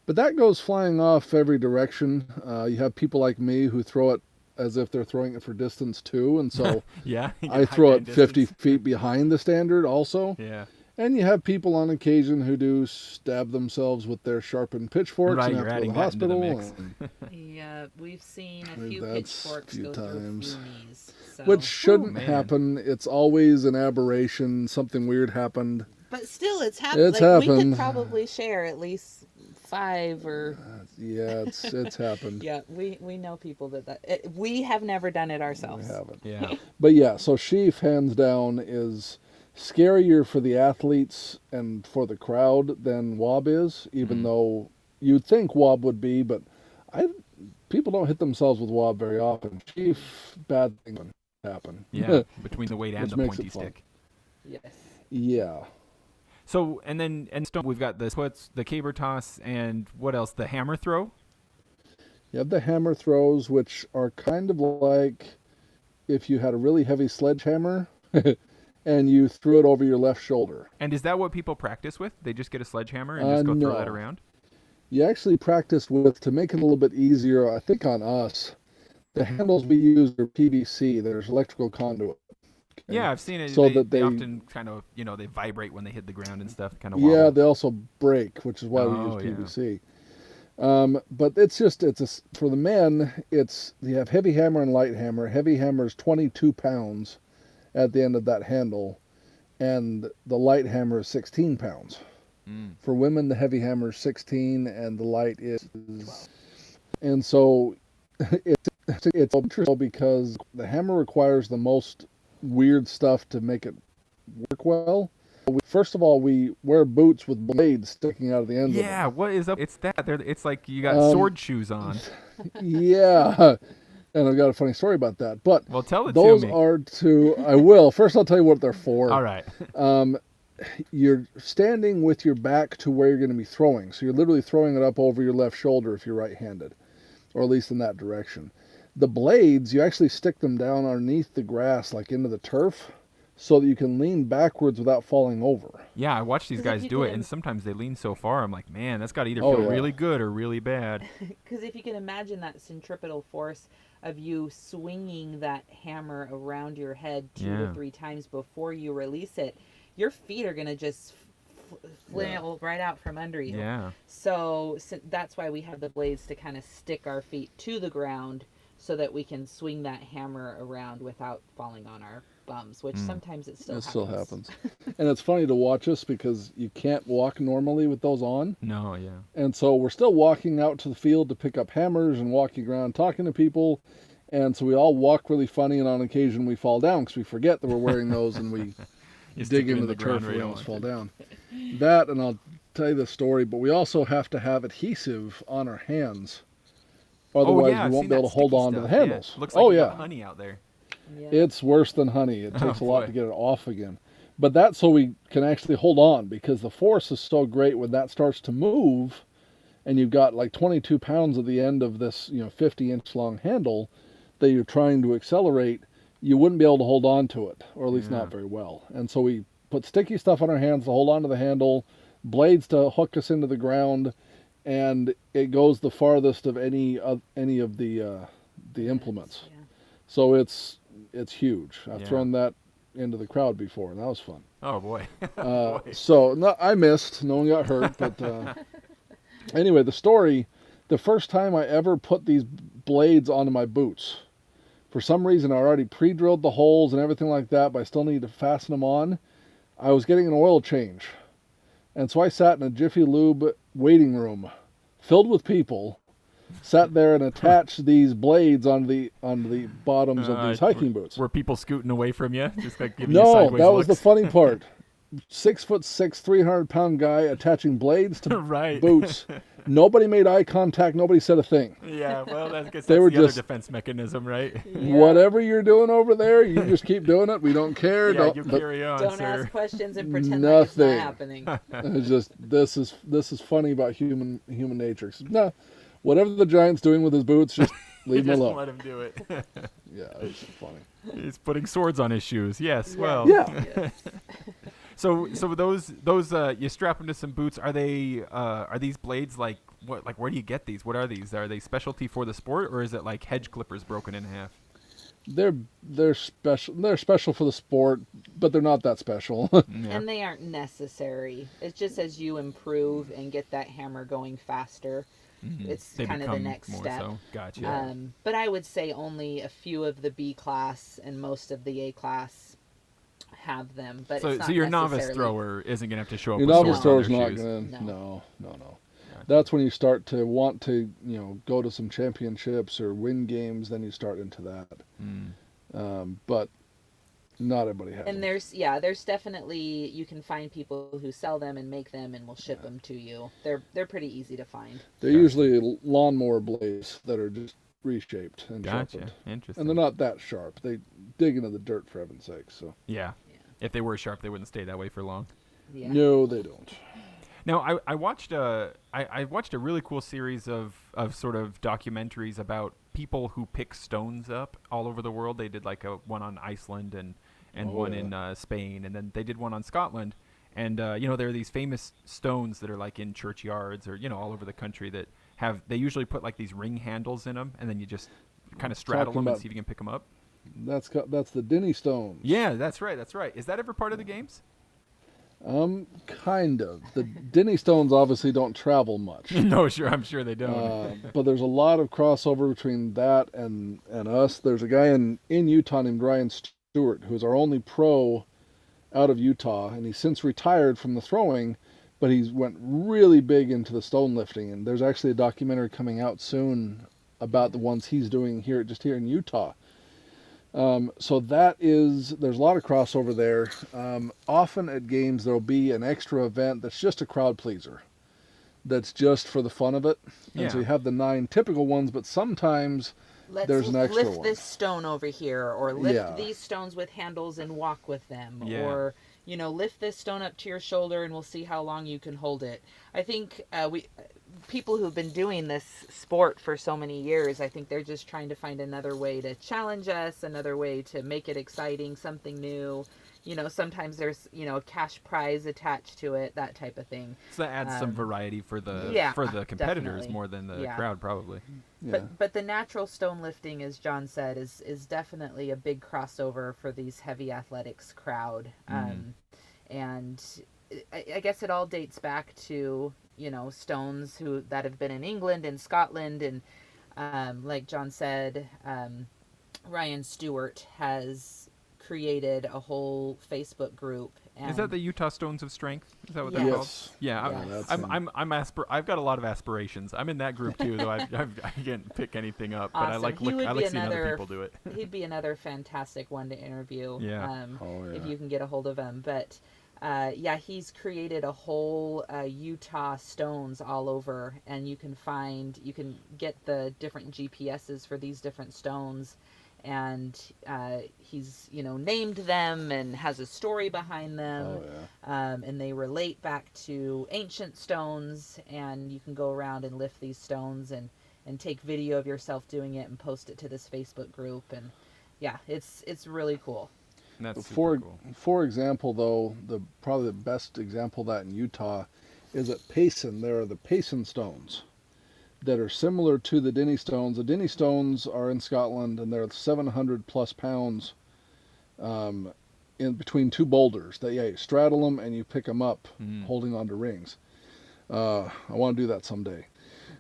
Speaker 2: But that goes flying off every direction. You have people like me who throw it as if they're throwing it for distance too, and so
Speaker 3: Yeah.
Speaker 2: I throw it 50 feet behind the standard also.
Speaker 3: Yeah.
Speaker 2: And you have people on occasion who do stab themselves with their sharpened pitchforks
Speaker 3: Right,
Speaker 2: and
Speaker 3: you're
Speaker 2: have to go
Speaker 3: adding
Speaker 2: to the
Speaker 3: that into the
Speaker 2: hospital.
Speaker 3: mix.
Speaker 1: Yeah, we've seen a
Speaker 2: We've
Speaker 1: few
Speaker 2: had
Speaker 1: pitchforks
Speaker 2: few
Speaker 1: go
Speaker 2: times.
Speaker 1: through a few knees. So.
Speaker 2: Which shouldn't
Speaker 3: man.
Speaker 2: happen. It's always an aberration. Something weird happened.
Speaker 1: But still, it's happened.
Speaker 2: It's
Speaker 1: We
Speaker 2: happened.
Speaker 1: could probably share at least 5 or...
Speaker 2: Yeah, it's happened.
Speaker 1: Yeah, we know people we have never done it
Speaker 2: We
Speaker 1: ourselves.
Speaker 2: haven't.
Speaker 3: Yeah.
Speaker 2: But yeah, so sheaf, hands down, is scarier for the athletes and for the crowd than wob is, even though you'd think wob would be, but people don't hit themselves with wob very often. Sheaf, bad things happen.
Speaker 3: Yeah. Between the weight and
Speaker 2: Which
Speaker 3: the
Speaker 2: makes
Speaker 3: pointy
Speaker 2: it fun.
Speaker 3: stick.
Speaker 1: Yes.
Speaker 2: Yeah.
Speaker 3: So we've got the splits, the caber toss, and what else? The hammer throw.
Speaker 2: You have the hammer throws, which are kind of like if you had a really heavy sledgehammer and you threw it over your left shoulder.
Speaker 3: And is that what people practice with? They just get a sledgehammer and just go throw that
Speaker 2: No.
Speaker 3: around?
Speaker 2: You actually practice with, to make it a little bit easier, I think on us, the handles we use are PVC. There's electrical conduit. Okay?
Speaker 3: Yeah, I've seen it.
Speaker 2: So
Speaker 3: they,
Speaker 2: that
Speaker 3: they
Speaker 2: they-
Speaker 3: often kind of, they vibrate when they hit the ground and stuff, kind of
Speaker 2: Yeah,
Speaker 3: wobble.
Speaker 2: they also break, which is why
Speaker 3: Oh,
Speaker 2: we
Speaker 3: yeah.
Speaker 2: use PVC. But for the men, you have heavy hammer and light hammer. Heavy hammer is 22 pounds at the end of that handle, and the light hammer is 16 pounds. For women, the heavy hammer is 16, and the light is 12. And so it's interesting because the hammer requires the most weird stuff to make it work well. First of all, we wear boots with blades sticking out of the ends of them.
Speaker 3: Yeah, what is up? It's that. It's like you got sword shoes on.
Speaker 2: Yeah, and I've got a funny story about that. But
Speaker 3: Well, tell it
Speaker 2: those
Speaker 3: to me.
Speaker 2: are I will. First, I'll tell you what they're for.
Speaker 3: All right.
Speaker 2: You're standing with your back to where you're going to be throwing. So you're literally throwing it up over your left shoulder if you're right-handed, or at least in that direction. The blades, you actually stick them down underneath the grass, like into the turf, so that you can lean backwards without falling over.
Speaker 3: Yeah, I watch these
Speaker 1: 'Cause if
Speaker 3: guys
Speaker 1: you
Speaker 3: do it,
Speaker 1: can-
Speaker 3: and sometimes they lean so far. I'm like, man, that's got to either
Speaker 2: Oh,
Speaker 3: feel
Speaker 2: yeah.
Speaker 3: really good or really bad.
Speaker 1: Because if you can imagine that centripetal force of you swinging that hammer around your head 2
Speaker 3: Yeah.
Speaker 1: to 3 times before you release it, your feet are going to just flail right out from under you.
Speaker 3: Yeah.
Speaker 1: So that's why we have the blades to kind of stick our feet to the ground so that we can swing that hammer around without falling on our bums, which sometimes it still happens.
Speaker 2: And it's funny to watch us because you can't walk normally with those on.
Speaker 3: No, yeah.
Speaker 2: And so we're still walking out to the field to pick up hammers and walking around talking to people. And so we all walk really funny, and on occasion we fall down because we forget that we're wearing those and we
Speaker 3: You stick
Speaker 2: dig
Speaker 3: it
Speaker 2: into
Speaker 3: in
Speaker 2: the
Speaker 3: ground
Speaker 2: turf
Speaker 3: where
Speaker 2: and we
Speaker 3: you
Speaker 2: almost fall
Speaker 3: want
Speaker 2: down. That, and I'll tell you the story, but we also have to have adhesive on our hands. Otherwise,
Speaker 3: I've
Speaker 2: we won't
Speaker 3: seen
Speaker 2: be able
Speaker 3: that
Speaker 2: to hold
Speaker 3: sticky
Speaker 2: on to the
Speaker 3: stuff.
Speaker 2: handles.
Speaker 3: Yeah. Looks like
Speaker 2: Oh,
Speaker 3: you
Speaker 2: yeah.
Speaker 3: got honey out there.
Speaker 1: Yeah.
Speaker 2: It's worse than honey. It takes a lot
Speaker 3: boy.
Speaker 2: to get it off again. But that's so we can actually hold on, because the force is so great when that starts to move and you've got like 22 pounds at the end of this 50-inch long handle that you're trying to accelerate, you wouldn't be able to hold on to it, or at least
Speaker 3: Yeah.
Speaker 2: not very well. And so we put sticky stuff on our hands to hold on to the handle, blades to hook us into the ground, and it goes the farthest of any of the implements.
Speaker 1: Yeah.
Speaker 2: So it's huge. I've
Speaker 3: Yeah.
Speaker 2: thrown that into the crowd before, and that was fun.
Speaker 3: Oh, boy.
Speaker 2: Uh,
Speaker 3: Boy.
Speaker 2: so no, I missed. No one got hurt. But anyway, the story, the first time I ever put these blades onto my boots, for some reason I already pre-drilled the holes and everything like that, but I still needed to fasten them on. I was getting an oil change. And so I sat in a Jiffy Lube waiting room filled with people, sat there and attached these blades on the bottoms of these hiking boots.
Speaker 3: Were people scooting away from you? Just like giving you
Speaker 2: No,
Speaker 3: sideways
Speaker 2: that was the
Speaker 3: looks?
Speaker 2: funny part. 6'6", 300-pound guy attaching blades to
Speaker 3: Right.
Speaker 2: boots. Nobody made eye contact. Nobody said a thing.
Speaker 3: Yeah, well, I guess that's
Speaker 2: They were
Speaker 3: the other
Speaker 2: just-
Speaker 3: defense mechanism, right?
Speaker 2: Whatever you're doing over there, you just keep doing it. We don't care.
Speaker 3: Yeah, you carry on,
Speaker 1: Don't
Speaker 3: sir.
Speaker 1: ask questions and pretend like it's
Speaker 2: Nothing.
Speaker 1: not happening.
Speaker 2: It's just this is funny about human nature. No, whatever the giant's doing with his boots, just leave him
Speaker 3: Just
Speaker 2: alone.
Speaker 3: let him do it.
Speaker 2: Yeah, it's funny.
Speaker 3: He's putting swords on his shoes. Yes, well.
Speaker 2: Yeah.
Speaker 1: Yes.
Speaker 3: So those you strap them to some boots. Are these blades like where do you get these? What are these? Are they specialty for the sport, or is it like hedge clippers broken in half?
Speaker 2: They're special. They're special for the sport, but they're not that special.
Speaker 3: Yeah.
Speaker 1: And they aren't necessary. It's just as you improve and get that hammer going faster, it's
Speaker 3: They
Speaker 1: kind of the
Speaker 3: become
Speaker 1: next
Speaker 3: more
Speaker 1: step.
Speaker 3: so. Gotcha.
Speaker 1: But I would say only a few of the B class and most of the A class have them. But
Speaker 3: So,
Speaker 1: it's not
Speaker 3: so your novice
Speaker 1: necessarily-
Speaker 3: thrower isn't gonna have to show up
Speaker 2: Your
Speaker 3: with
Speaker 2: novice
Speaker 3: swords on
Speaker 2: thrower's
Speaker 3: their
Speaker 2: not
Speaker 3: shoes.
Speaker 2: gonna.
Speaker 1: No.
Speaker 2: No. That's when you start to want to, go to some championships or win games. Then you start into that. But not everybody has
Speaker 1: And
Speaker 2: them.
Speaker 1: there's definitely, you can find people who sell them and make them and will ship them to you. They're pretty easy to find.
Speaker 2: They're usually lawnmower blades that are just reshaped and
Speaker 3: Gotcha.
Speaker 2: sharpened.
Speaker 3: Interesting.
Speaker 2: And they're not that sharp. They dig into the dirt, for heaven's sake. So
Speaker 3: Yeah. If they were sharp, they wouldn't stay that way for long.
Speaker 1: Yeah.
Speaker 2: no, they don't.
Speaker 3: Now, I watched I watched a really cool series of sort of documentaries about people who pick stones up all over the world. They did like one on Iceland and one in Spain, and then they did one on Scotland. And there are these famous stones that are like in churchyards or all over the country that they usually put like these ring handles in them, and then you just kind of straddle
Speaker 2: Talking
Speaker 3: them and
Speaker 2: about-
Speaker 3: see if you can pick them up.
Speaker 2: That's the Denny stones.
Speaker 3: Yeah, that's right. That's right. Is that ever part of the games?
Speaker 2: Kind of. The Denny stones obviously don't travel much.
Speaker 3: No, sure. I'm sure they don't.
Speaker 2: But there's a lot of crossover between that and us. There's a guy in Utah named Ryan Stewart, who's our only pro out of Utah, and he's since retired from the throwing, but he's went really big into the stone lifting. And there's actually a documentary coming out soon about the ones he's doing here in Utah. So there's a lot of crossover there. Often at games there'll be an extra event that's just a crowd pleaser. That's just for the fun of it. And so
Speaker 3: Yeah.
Speaker 2: you have the 9 typical ones, but sometimes there's an extra
Speaker 1: lift
Speaker 2: one.
Speaker 1: this stone over here, or lift
Speaker 2: Yeah.
Speaker 1: these stones with handles and walk with them,
Speaker 3: Yeah.
Speaker 1: or lift this stone up to your shoulder and we'll see how long you can hold it. I think people who've been doing this sport for so many years, I think they're just trying to find another way to challenge us, another way to make it exciting, something new. Sometimes there's a cash prize attached to it, that type of thing.
Speaker 3: So that adds some variety for the
Speaker 1: yeah,
Speaker 3: competitors
Speaker 1: definitely.
Speaker 3: more than the
Speaker 1: Yeah.
Speaker 3: crowd, probably.
Speaker 2: Yeah.
Speaker 1: But the natural stone lifting, as John said, is definitely a big crossover for these heavy athletics crowd. And I guess it all dates back to stones that have been in England and Scotland, and like John said, Ryan Stewart has created a whole Facebook group. And
Speaker 3: Is that the Utah Stones of Strength? Is that what
Speaker 1: Yes.
Speaker 3: they're called?
Speaker 2: Yes.
Speaker 3: Yeah,
Speaker 1: Yes.
Speaker 3: I've got a lot of aspirations. I'm in that group too, though I can't pick anything up. But
Speaker 1: Awesome.
Speaker 3: I
Speaker 1: He would
Speaker 3: like
Speaker 1: be
Speaker 3: seeing other
Speaker 1: another-
Speaker 3: people do it.
Speaker 1: He'd be another fantastic one to interview.
Speaker 3: Yeah.
Speaker 1: If you can get a hold of him. But he's created a whole Utah stones all over, and you can get the different GPSs for these different stones, and he's named them and has a story behind them. And they relate back to ancient stones, and you can go around and lift these stones and take video of yourself doing it and post it to this Facebook group. And it's really cool.
Speaker 3: And that's
Speaker 2: For
Speaker 3: super cool.
Speaker 2: for example, though, probably the best example of that in Utah is at Payson. There are the Payson stones that are similar to the Denny stones. The Denny stones are in Scotland, and they're 700 plus pounds in between 2 boulders. You straddle them and you pick them up, holding onto rings. I want to do that someday.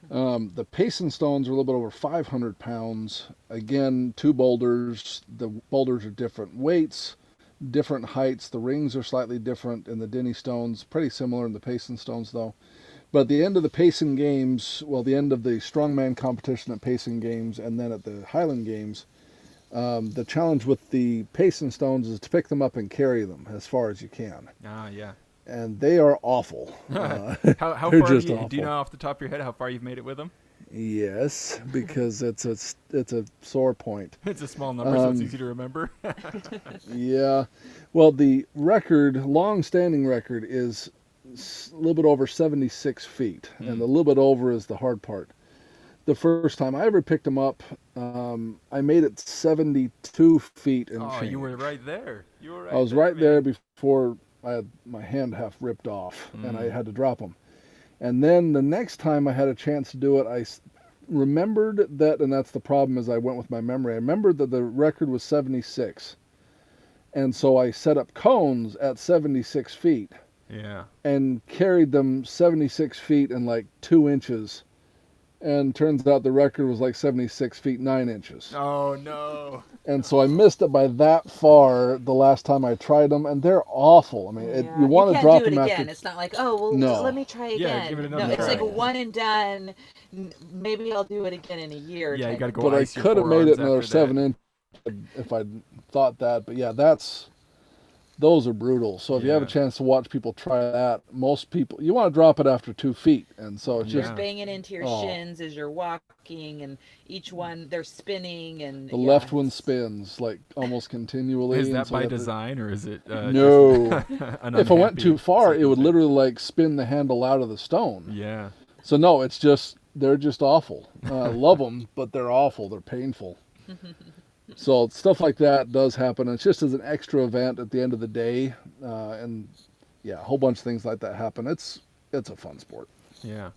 Speaker 2: The Payson stones are a little bit over 500 pounds. Again, 2 boulders. The boulders are different weights, different heights. The rings are slightly different in the Denny stones, pretty similar in the Payson stones, though. But at the end of the Payson games, the end of the strongman competition at Payson games, and then at the Highland games, the challenge with the Payson stones is to pick them up and carry them as far as you can.
Speaker 3: Ah, yeah.
Speaker 2: And they are awful.
Speaker 3: How
Speaker 2: they're
Speaker 3: far
Speaker 2: just
Speaker 3: do
Speaker 2: awful.
Speaker 3: you know off the top of your head how far you've made it with them?
Speaker 2: Yes, because it's a sore point.
Speaker 3: It's a small number, so it's easy to remember.
Speaker 2: Yeah. Well, the long-standing record is a little bit over 76 feet, and the little bit over is the hard part. The first time I ever picked them up, I made it 72 feet and
Speaker 3: Oh,
Speaker 2: change.
Speaker 3: you were right there. You were right.
Speaker 2: I was right there
Speaker 3: man.
Speaker 2: before I had my hand half ripped off, and I had to drop them. And then the next time I had a chance to do it, remembered that, and that's the problem, is I went with my memory. I remembered that the record was 76. And so I set up cones at 76 feet
Speaker 3: Yeah.
Speaker 2: and carried them 76 feet and like 2 inches. And turns out the record was like 76 feet 9 inches.
Speaker 3: Oh no.
Speaker 2: And so I missed it by that far the last time I tried them, and they're awful. I mean,
Speaker 1: Yeah.
Speaker 2: you want to
Speaker 1: can't
Speaker 2: drop
Speaker 1: do it
Speaker 2: them
Speaker 1: again.
Speaker 2: after.
Speaker 1: It's not like, oh, well,
Speaker 2: No.
Speaker 1: let me try
Speaker 3: Yeah,
Speaker 1: again.
Speaker 3: give it
Speaker 1: No,
Speaker 3: another
Speaker 1: it's
Speaker 2: try.
Speaker 1: like one and done. Maybe I'll do it again in a year.
Speaker 3: Yeah, you
Speaker 1: type
Speaker 3: got to
Speaker 1: of
Speaker 3: go
Speaker 2: But I
Speaker 3: ice your
Speaker 2: could have made it
Speaker 3: forearms
Speaker 2: another
Speaker 3: after
Speaker 2: 7 inches if I thought that. But yeah, those are brutal. So if you have a
Speaker 3: Yeah.
Speaker 2: chance to watch people try that, most people, you want to drop it after 2 feet, and so it's
Speaker 1: You're
Speaker 2: just
Speaker 3: Yeah.
Speaker 1: banging into your
Speaker 2: Oh.
Speaker 1: shins as you're walking, and each one they're spinning, and
Speaker 2: the
Speaker 1: yeah,
Speaker 2: left one
Speaker 1: it's-
Speaker 2: spins like almost continually.
Speaker 3: Is
Speaker 2: and
Speaker 3: that
Speaker 2: so
Speaker 3: by
Speaker 2: you have to-
Speaker 3: design or is it
Speaker 2: No.
Speaker 3: just an
Speaker 2: If I went
Speaker 3: unhappy
Speaker 2: too far, it would
Speaker 3: circumstance?
Speaker 2: literally like spin the handle out of the stone.
Speaker 3: Yeah.
Speaker 2: So no, it's just they're just awful. I love them, but they're awful. They're painful. So stuff like that does happen. It's just as an extra event at the end of the day, and yeah, a whole bunch of things like that happen. It's a fun sport.
Speaker 3: Yeah.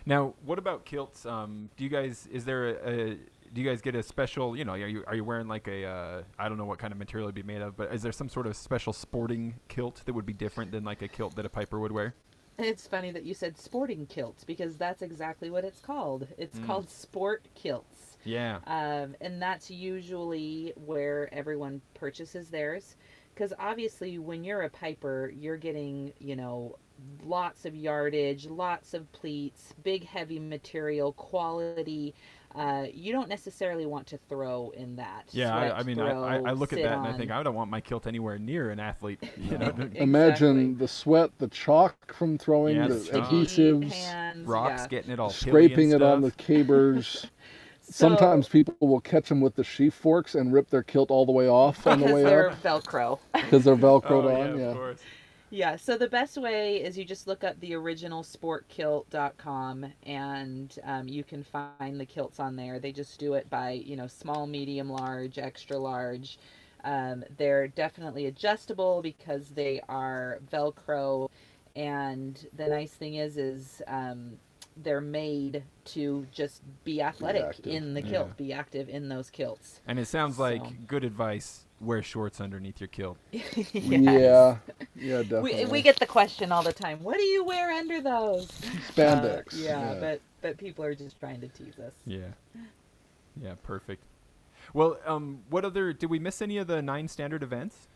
Speaker 3: Now, what about kilts? Do you guys do you guys get a special? You know, are you wearing like a I don't know what kind of material it'd be made of, but is there some sort of special sporting kilt that would be different than like a kilt that a piper would wear?
Speaker 1: It's funny that you said sporting kilts because that's exactly what it's called. It's called sport kilts.
Speaker 3: Yeah.
Speaker 1: And that's usually where everyone purchases theirs. Because obviously, when you're a piper, you're getting, lots of yardage, lots of pleats, big heavy material, quality. You don't necessarily want to throw in that.
Speaker 3: Yeah,
Speaker 1: Sweat,
Speaker 3: I mean,
Speaker 1: throw,
Speaker 3: I look at
Speaker 1: sit
Speaker 3: that and I
Speaker 1: on.
Speaker 3: think I don't want my kilt anywhere near an athlete. You know,
Speaker 2: Imagine
Speaker 1: Exactly.
Speaker 2: the sweat, the chalk from throwing,
Speaker 3: Yeah,
Speaker 2: the
Speaker 3: the chalk.
Speaker 2: adhesives,
Speaker 1: Hands,
Speaker 3: rocks
Speaker 1: yeah.
Speaker 3: getting it all pilly
Speaker 2: scraping
Speaker 3: and
Speaker 2: it on the
Speaker 3: stuff.
Speaker 2: cabers.
Speaker 1: So-
Speaker 2: Sometimes people will catch them with the sheaf forks and rip their kilt all the way off on the
Speaker 1: because
Speaker 2: way
Speaker 1: they're
Speaker 2: up
Speaker 1: Velcro.
Speaker 2: because they're velcroed
Speaker 3: Oh yeah,
Speaker 2: on.
Speaker 3: of
Speaker 2: Yeah.
Speaker 3: course.
Speaker 1: Yeah, so the best way is you just look up the original sportkilt.com and you can find the kilts on there. They just do it by, small, medium, large, extra large. They're definitely adjustable because they are Velcro. And the nice thing is they're made to just be athletic
Speaker 2: active.
Speaker 1: in the
Speaker 3: Yeah.
Speaker 1: kilt, be active in those kilts.
Speaker 3: And it sounds like
Speaker 1: So-
Speaker 3: good advice. Wear shorts underneath your kilt.
Speaker 1: Yes.
Speaker 2: Yeah, definitely.
Speaker 1: We get the question all the time. What do you wear under those?
Speaker 2: Spandex.
Speaker 1: Yeah, but people are just trying to tease us.
Speaker 3: Yeah. Yeah, perfect. Well, what other did we miss any of the 9 standard events?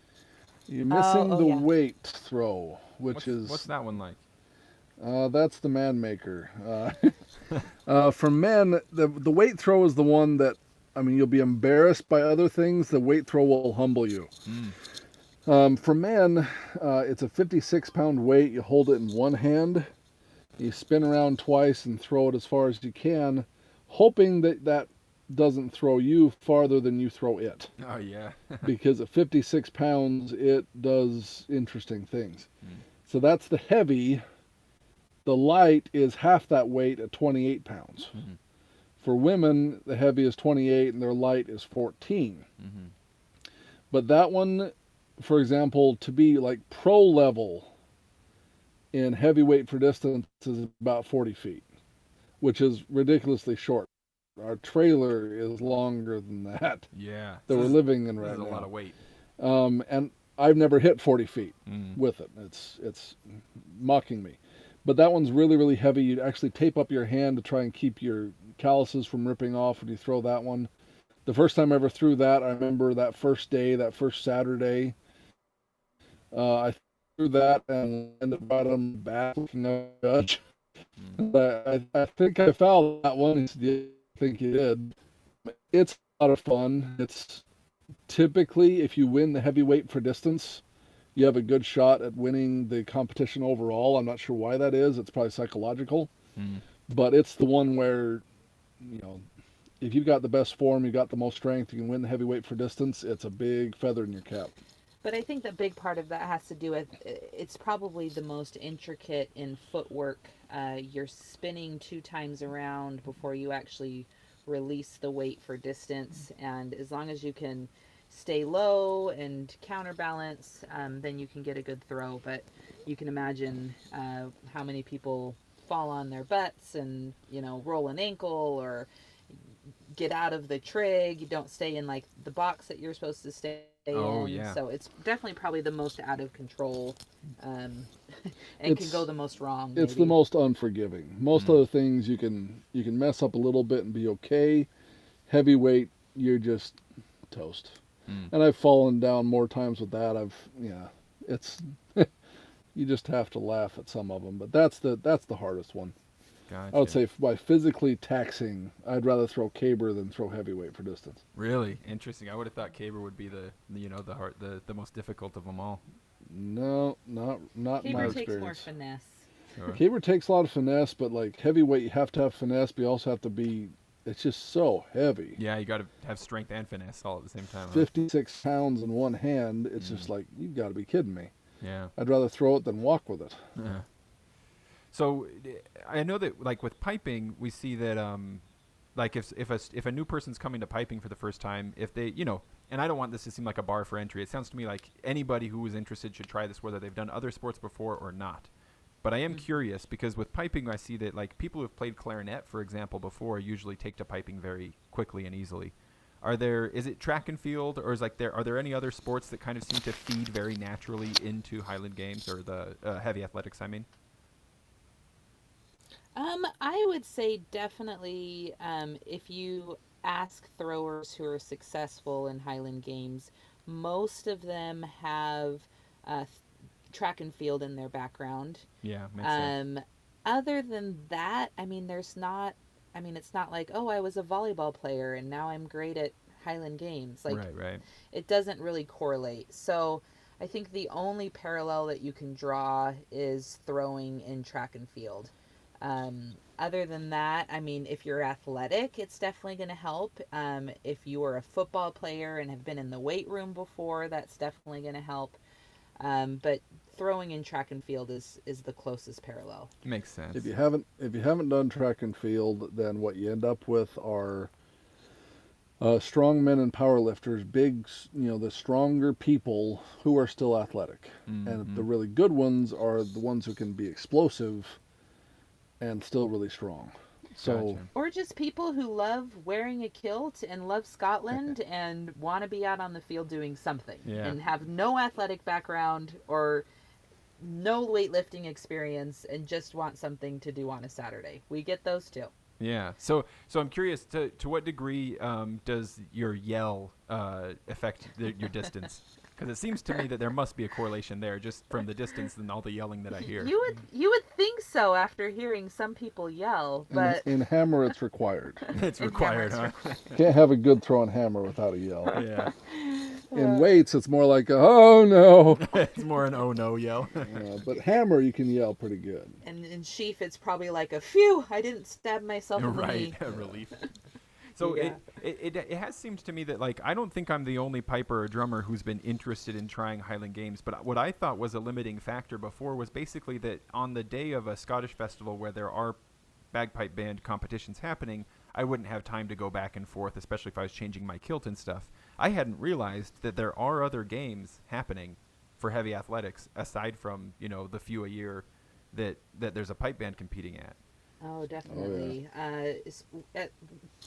Speaker 2: You're missing the
Speaker 1: yeah.
Speaker 2: weight throw, which
Speaker 3: What's that one like?
Speaker 2: that's the man maker. For men, the weight throw is the one that, I mean, you'll be embarrassed by other things. The weight throw will humble you. For men, it's a 56-pound weight. You hold it in one hand. You spin around twice and throw it as far as you can, hoping that doesn't throw you farther than you throw it.
Speaker 3: Oh yeah.
Speaker 2: Because at 56 pounds, it does interesting things. So that's the heavy. The light is half that weight at 28 pounds. For women, the heavy is 28 and their light is 14. But that one, for example, to be like pro level in heavyweight for distance is about 40 feet, which is ridiculously short. Our trailer is longer than that
Speaker 3: Yeah.
Speaker 2: that we're living in
Speaker 3: This
Speaker 2: right
Speaker 3: is a
Speaker 2: now.
Speaker 3: lot of weight.
Speaker 2: And I've never hit 40 feet with it. It's mocking me. But that one's really, really heavy. You actually tape up your hand to try and keep your calluses from ripping off when you throw that one. The first time I ever threw that, I remember that first day, that first Saturday, I threw that and ended up on the back looking at the judge. I think I fouled that one. He said, "Yeah, I think you did." It's a lot of fun. It's typically, if you win the heavyweight for distance, you have a good shot at winning the competition overall. I'm not sure why that is. It's probably psychological. But it's the one where, if you've got the best form, you've got the most strength, you can win the heavyweight for distance, it's a big feather in your cap.
Speaker 1: But I think the big part of that has to do with it's probably the most intricate in footwork. You're spinning 2 times around before you actually release the weight for distance. And as long as you can stay low and counterbalance, then you can get a good throw. But you can imagine how many people fall on their butts and, roll an ankle or get out of the trig. You don't stay in like the box that you're supposed to stay
Speaker 3: Oh
Speaker 1: in.
Speaker 3: yeah.
Speaker 1: So it's definitely probably the most out of control, um, and can go
Speaker 2: It's
Speaker 1: the most wrong.
Speaker 2: it's the
Speaker 1: Maybe.
Speaker 2: most unforgiving. Most
Speaker 3: Mm.
Speaker 2: other things you can mess up a little bit and be okay. Heavyweight, you're just toast.
Speaker 3: Mm.
Speaker 2: And I've fallen down more times with that. It's you just have to laugh at some of them, but that's the hardest one. I would
Speaker 3: Gotcha.
Speaker 2: say by physically taxing, I'd rather throw caber than throw heavyweight for distance.
Speaker 3: Really interesting. I would have thought caber would be the most difficult of them all.
Speaker 2: No, not in my
Speaker 1: Caber takes more
Speaker 2: experience.
Speaker 1: finesse.
Speaker 3: Sure.
Speaker 2: Caber takes a lot of finesse, but like heavyweight, you have to have finesse, but you also have to be. It's just so heavy.
Speaker 3: Yeah, you got to have strength and finesse all at the same time. Huh?
Speaker 2: 56 pounds in one hand. It's just
Speaker 3: Mm.
Speaker 2: like you've got to be kidding me.
Speaker 3: Yeah.
Speaker 2: I'd rather throw it than walk with it.
Speaker 3: Uh-huh. So I know that like with piping, we see that like if a new person's coming to piping for the first time, if they and I don't want this to seem like a bar for entry. It sounds to me like anybody who is interested should try this, whether they've done other sports before or not. But I am curious because with piping, I see that like people who have played clarinet, for example, before usually take to piping very quickly and easily. Is it track and field, or are there any other sports that kind of seem to feed very naturally into Highland games or the heavy athletics? I mean.
Speaker 1: I would say definitely, if you ask throwers who are successful in Highland Games, most of them have uh, track and field in their background.
Speaker 3: Yeah, makes sense.
Speaker 1: Um, Other than that, I mean, it's not like, oh, I was a volleyball player and now I'm great at Highland Games. Like,
Speaker 3: Right, right.
Speaker 1: it doesn't really correlate. So I think the only parallel that you can draw is throwing in track and field. Other than that, I mean, if you're athletic, it's definitely going to help. If you are a football player and have been in the weight room before, that's definitely going to help. But throwing in track and field is the closest parallel.
Speaker 3: Makes sense.
Speaker 2: If you haven't done track and field, then what you end up with are strong men and power lifters, the stronger people who are still athletic. And
Speaker 3: Mm-hmm.
Speaker 2: the really good ones are the ones who can be explosive and still really strong. So
Speaker 3: Gotcha.
Speaker 1: Or just people who love wearing a kilt and love Scotland and want to be out on the field doing something
Speaker 3: Yeah.
Speaker 1: and have no athletic background or no weightlifting experience and just want something to do on a Saturday. We get those too.
Speaker 3: Yeah. So I'm curious to what degree does your yell affect your distance? Because it seems to me that there must be a correlation there, just from the distance and all the yelling that I hear.
Speaker 1: You would think so after hearing some people yell, but
Speaker 2: in hammer, it's required.
Speaker 3: It's
Speaker 1: in
Speaker 3: required,
Speaker 1: hammer,
Speaker 3: huh?
Speaker 1: it's
Speaker 2: Can't have a good throwing hammer without a yell.
Speaker 3: Yeah.
Speaker 2: In weights, it's more like oh no.
Speaker 3: It's more an oh no yell.
Speaker 2: But hammer, you can yell pretty good.
Speaker 1: and in sheaf it's probably like a phew, I didn't stab myself in the
Speaker 3: Right.
Speaker 1: knee.
Speaker 3: A relief. So
Speaker 1: Yeah.
Speaker 3: it has seemed to me that like I don't think I'm the only piper or drummer who's been interested in trying Highland Games, but what I thought was a limiting factor before was basically that on the day of a Scottish festival where there are bagpipe band competitions happening, I wouldn't have time to go back and forth, especially if I was changing my kilt and stuff. I hadn't realized that there are other games happening for heavy athletics aside from, the few a year that there's a pipe band competing at.
Speaker 1: Oh, definitely.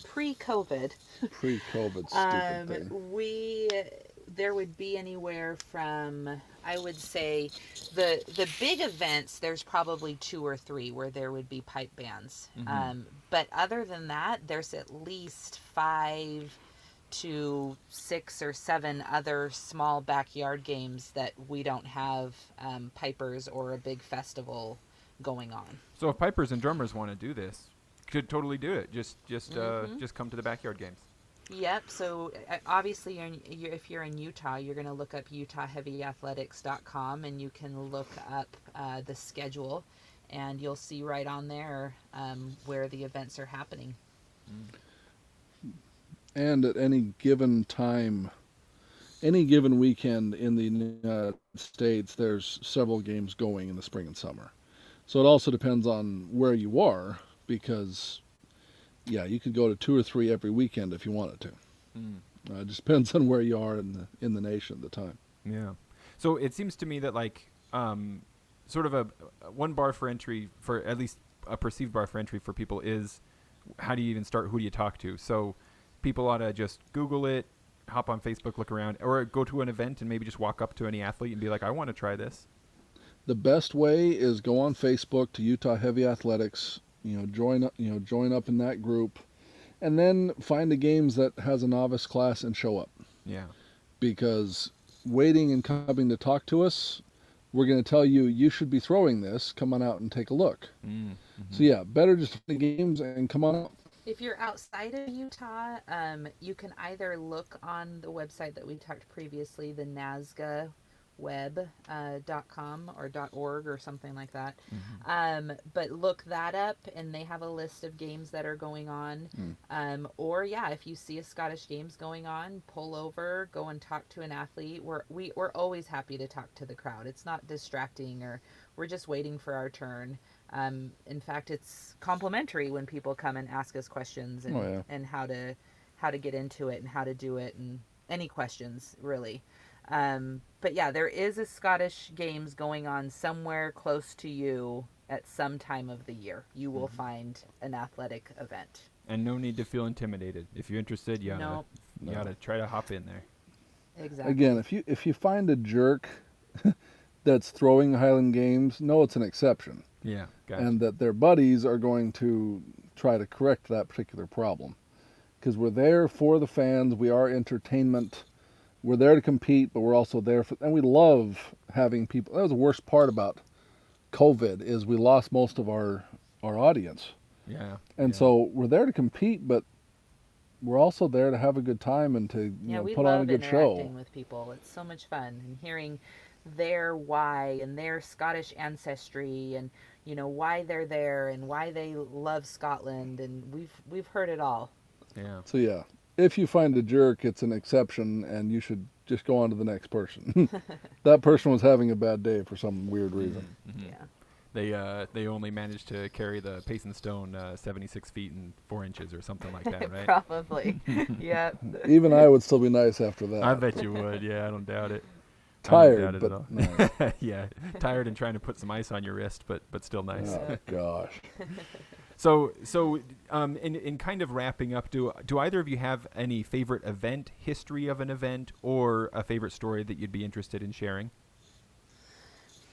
Speaker 1: Pre-COVID,
Speaker 2: Pre-COVID, stupid thing.
Speaker 1: there would be anywhere from, I would say, the big events. There's probably two or three where there would be pipe bands.
Speaker 3: Mhm.
Speaker 1: But other than that, there's at least 5 to 6 or 7 other small backyard games that we don't have pipers or a big festival going on.
Speaker 3: So if pipers and drummers want to do this, could totally do it. Just come to the backyard games.
Speaker 1: Yep. So obviously, if you're in Utah, you're going to look up UtahHeavyAthletics.com and you can look up the schedule, and you'll see right on there where the events are happening.
Speaker 2: And at any given time, any given weekend in the United States, there's several games going in the spring and summer. So it also depends on where you are, because, yeah, you could go to 2 or 3 every weekend if you wanted to. It just depends on where you are in the nation at the time.
Speaker 3: Yeah. So it seems to me that like sort of a one bar for entry for at least a perceived bar for entry for people is how do you even start? Who do you talk to? So people ought to just Google it, hop on Facebook, look around, or go to an event and maybe just walk up to any athlete and be like, I want to try this.
Speaker 2: The best way is go on Facebook to Utah Heavy Athletics. Join up in that group, and then find the games that has a novice class and show up.
Speaker 3: Yeah.
Speaker 2: Because waiting and coming to talk to us, we're going to tell you you should be throwing this. Come on out and take a look. So yeah, better just find the games and come on out.
Speaker 1: If you're outside of Utah, you can either look on the website that we talked previously, the NASGAweb.com or .org or something like that. But look that up, and they have a list of games that are going on. Or yeah, if you see a Scottish Games going on, pull over, go and talk to an athlete. We're always happy to talk to the crowd. It's not distracting, or we're just waiting for our turn. In fact, it's complimentary when people come and ask us questions and how to get into it and how to do it, and any questions really. But yeah, there is a Scottish Games going on somewhere close to you at some time of the year. You will find an athletic event.
Speaker 3: And no need to feel intimidated. If you're interested, you gotta try to hop in there.
Speaker 1: Exactly.
Speaker 2: Again, if you find a jerk that's throwing Highland Games, know it's an exception.
Speaker 3: Yeah, gotcha.
Speaker 2: And that their buddies are going to try to correct that particular problem. Because we're there for the fans, we are entertainment, we're there to compete, but we're also there for, and we love having people. That was the worst part about COVID, is we lost most of our audience.
Speaker 3: Yeah.
Speaker 2: And so we're there to compete, but we're also there to have a good time and to put on a good show.
Speaker 1: We love interacting with people. It's so much fun, and hearing their why and their Scottish ancestry, and why they're there and why they love Scotland, and we've heard it all.
Speaker 3: Yeah.
Speaker 2: So yeah, if you find a jerk, it's an exception, and you should just go on to the next person. That person was having a bad day for some weird reason.
Speaker 1: Yeah.
Speaker 3: They only managed to carry the Pace and Stone 76 feet and 4 inches or something like that, right?
Speaker 1: Probably. Yeah.
Speaker 2: Even I would still be nice after that.
Speaker 3: I bet you would. Yeah, I don't doubt it.
Speaker 2: Tired, but nice.
Speaker 3: Yeah, tired and trying to put some ice on your wrist, but still nice.
Speaker 2: Oh gosh.
Speaker 3: So in kind of wrapping up, do either of you have any favorite event, history of an event, or a favorite story that you'd be interested in sharing?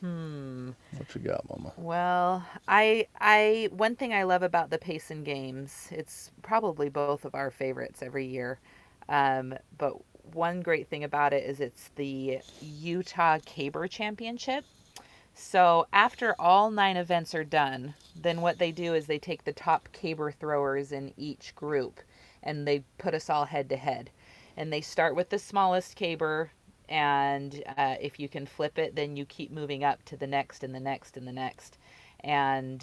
Speaker 2: What you got, Mama?
Speaker 1: Well, I one thing I love about the Payson Games, it's probably both of our favorites every year, but one great thing about it is it's the Utah Caber Championship. So after all 9 events are done, then what they do is they take the top caber throwers in each group, and they put us all head to head. And they start with the smallest caber, and if you can flip it, then you keep moving up to the next and the next and the next. And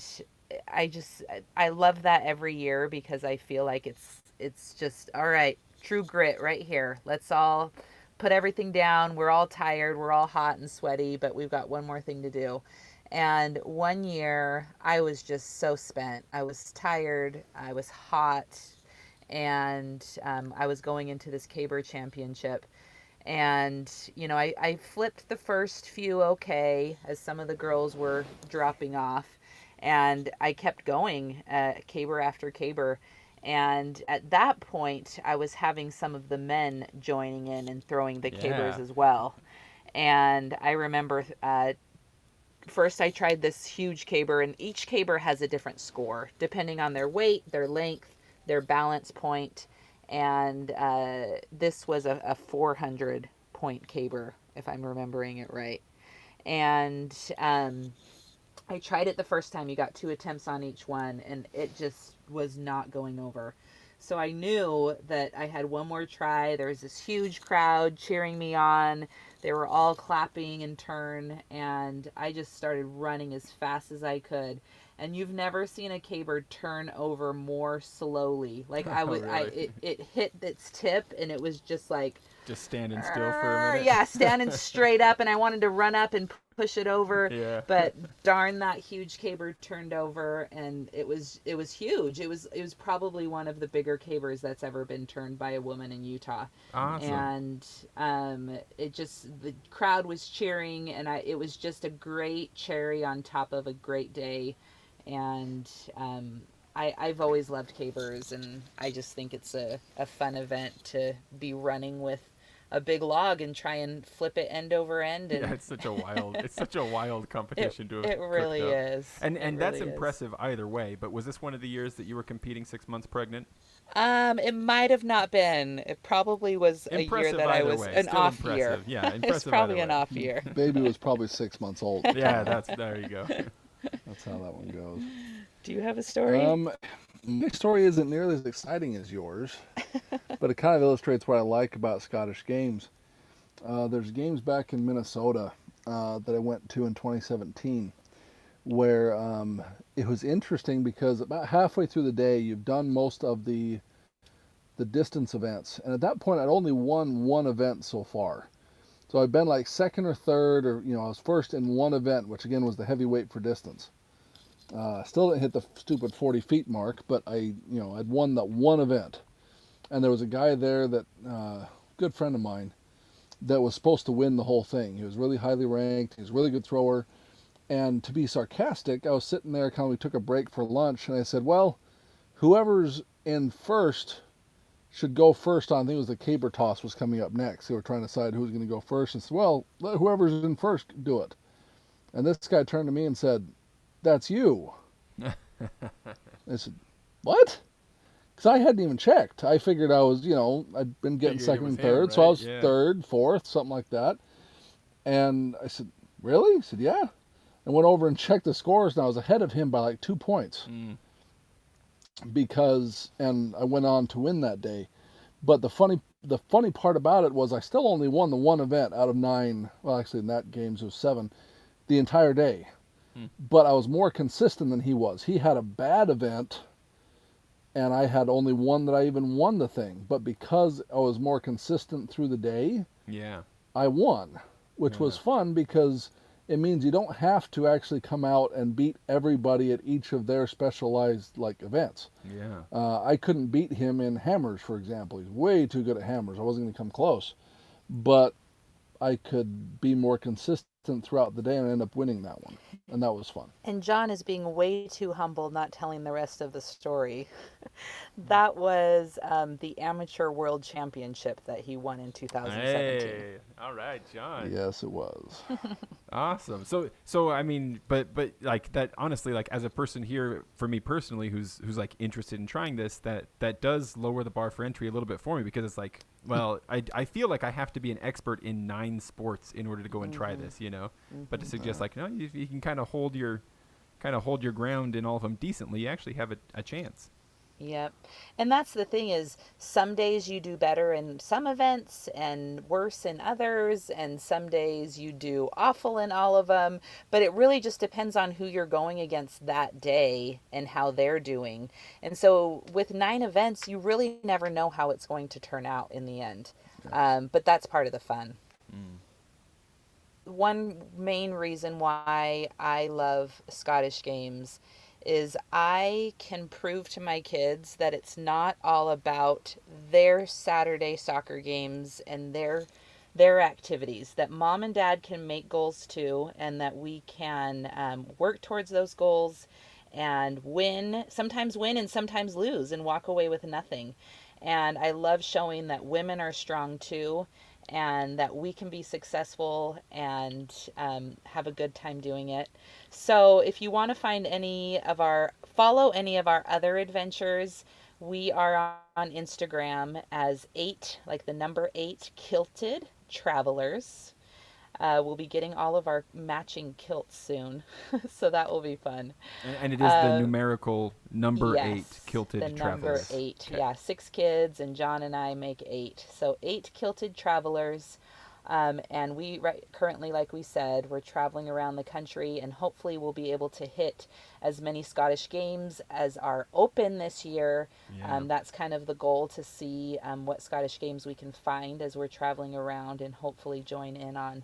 Speaker 1: I love that every year, because I feel like it's just, all right, true grit right here. Let's all put everything down. We're all tired. We're all hot and sweaty, but we've got one more thing to do. And one year I was just so spent. I was tired. I was hot. And I was going into this caber championship. And, I flipped the first few okay as some of the girls were dropping off. And I kept going, caber after caber. And at that point, I was having some of the men joining in and throwing the cabers as well. And I remember first I tried this huge caber, and each caber has a different score, depending on their weight, their length, their balance point. And this was a 400-point caber, if I'm remembering it right. And I tried it the first time. You got 2 attempts on each one, and it just was not going over. So I knew that I had one more try. There was this huge crowd cheering me on. They were all clapping in turn, and I just started running as fast as I could. And you've never seen a caber turn over more slowly. Like it hit its tip, and it was just like,
Speaker 3: just standing still for a minute.
Speaker 1: Yeah, standing straight up, and I wanted to run up and push it over.
Speaker 3: Yeah.
Speaker 1: But darn, that huge caber turned over, and it was huge. It was probably one of the bigger cabers that's ever been turned by a woman in Utah.
Speaker 3: Awesome.
Speaker 1: And the crowd was cheering, and it was just a great cherry on top of a great day. and I've always loved cabers, and I just think it's a fun event to be running with a big log and try and flip it end over end.
Speaker 3: Yeah,
Speaker 1: And
Speaker 3: it's such a wild competition to have
Speaker 1: it
Speaker 3: cooked
Speaker 1: really
Speaker 3: up.
Speaker 1: is. It
Speaker 3: And that's
Speaker 1: really is.
Speaker 3: impressive either way. But was this one of the years that you were competing 6 months pregnant?
Speaker 1: It might have not been. It probably was a year
Speaker 3: Impressive
Speaker 1: that I
Speaker 3: either
Speaker 1: was
Speaker 3: way.
Speaker 1: an
Speaker 3: Still
Speaker 1: off year.
Speaker 3: impressive. Yeah,
Speaker 1: It's
Speaker 3: impressive either
Speaker 1: probably an
Speaker 3: way.
Speaker 1: off year.
Speaker 2: Baby was probably 6 months old at the
Speaker 3: Yeah,
Speaker 2: time.
Speaker 3: there you go.
Speaker 2: That's how that one goes.
Speaker 1: Do you have a story?
Speaker 2: My story isn't nearly as exciting as yours, but it kind of illustrates what I like about Scottish games. There's games back in Minnesota that I went to in 2017 where it was interesting because about halfway through the day you've done most of the distance events, and at that point I'd only won one event so far. So I'd been like second or third, or I was first in one event, which again was the heavyweight for distance. Still didn't hit the stupid 40 feet mark, but I'd won that one event. And there was a guy there that, good friend of mine, that was supposed to win the whole thing. He was really highly ranked. He was a really good thrower. And to be sarcastic, I was sitting there, we took a break for lunch, and I said, well, whoever's in first should go first on, I think it was the caber toss was coming up next. They were trying to decide who was going to go first. And said, well, let whoever's in first do it. And this guy turned to me and said, that's you. I said, what? Because I hadn't even checked. I figured I was, I'd been getting
Speaker 3: Figured it
Speaker 2: second
Speaker 3: was
Speaker 2: and
Speaker 3: him,
Speaker 2: third, so I
Speaker 3: right?
Speaker 2: was
Speaker 3: Yeah.
Speaker 2: third, fourth, something like that. And I said, really? He said, yeah. And went over and checked the scores, and I was ahead of him by like 2 points.
Speaker 3: Mm.
Speaker 2: And I went on to win that day. But the funny part about it was I still only won the one event out of 9. Well, actually in that game it was 7 the entire day. But I was more consistent than he was. He had a bad event, and I had only one that I even won the thing. But because I was more consistent through the day,
Speaker 3: Yeah.
Speaker 2: I won, which was fun because it means you don't have to actually come out and beat everybody at each of their specialized events.
Speaker 3: Yeah.
Speaker 2: I couldn't beat him in hammers, for example. He's way too good at hammers. I wasn't going to come close. But I could be more consistent throughout the day and end up winning that one. And that was fun.
Speaker 1: And John is being way too humble, not telling the rest of the story. That was the Amateur World Championship that he won in 2017.
Speaker 3: Hey, all right, John.
Speaker 2: Yes, it was.
Speaker 3: Awesome. So I mean, but like that, honestly, like as a person here, for me personally, who's like interested in trying this, that does lower the bar for entry a little bit for me, because it's like, well, I feel like I have to be an expert in 9 sports in order to go and try this, But to suggest like, no, you can kind of hold your ground in all of them decently, you actually have a chance.
Speaker 1: Yep. And that's the thing is some days you do better in some events and worse in others, and some days you do awful in all of them, but it really just depends on who you're going against that day and how they're doing. And so with 9 events, you really never know how it's going to turn out in the end. But that's part of the fun. One main reason why I love Scottish games is I can prove to my kids that it's not all about their Saturday soccer games and their activities, that mom and dad can make goals too, and that we can work towards those goals and sometimes win and sometimes lose and walk away with nothing. And I love showing that women are strong too, and that we can be successful and have a good time doing it. So if you want to follow any of our other adventures, we are on Instagram as 8, like the number 8, Kilted Travelers. We'll be getting all of our matching kilts soon, so that will be fun.
Speaker 3: And it is the numerical number 8,
Speaker 1: Yes,
Speaker 3: Kilted
Speaker 1: the number
Speaker 3: Travelers.
Speaker 1: 8.
Speaker 3: Okay.
Speaker 1: Yeah, 6 kids, and John and I make 8. So 8 Kilted Travelers. And we currently, like we said, we're traveling around the country, and hopefully we'll be able to hit as many Scottish games as are open this year.
Speaker 3: Yeah.
Speaker 1: That's kind of the goal, to see what Scottish games we can find as we're traveling around and hopefully join in on.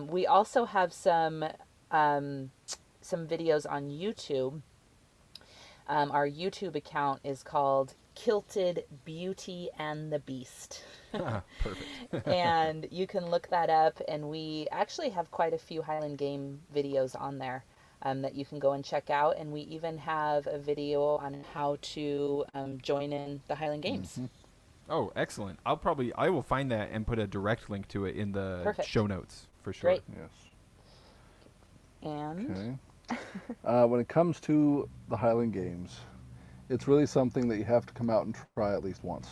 Speaker 1: We also have some videos on YouTube. Our YouTube account is called Kilted Beauty and the Beast.
Speaker 3: Perfect.
Speaker 1: And you can look that up, and we actually have quite a few Highland game videos on there. that you can go and check out. And we even have a video on how to join in the Highland Games.
Speaker 2: Mm-hmm.
Speaker 3: Oh, excellent. I will find that and put a direct link to it in the
Speaker 1: Perfect.
Speaker 3: show notes for sure.
Speaker 1: Great.
Speaker 2: Yes.
Speaker 1: And
Speaker 2: Okay. When it comes to the Highland Games, it's really something that you have to come out and try at least once.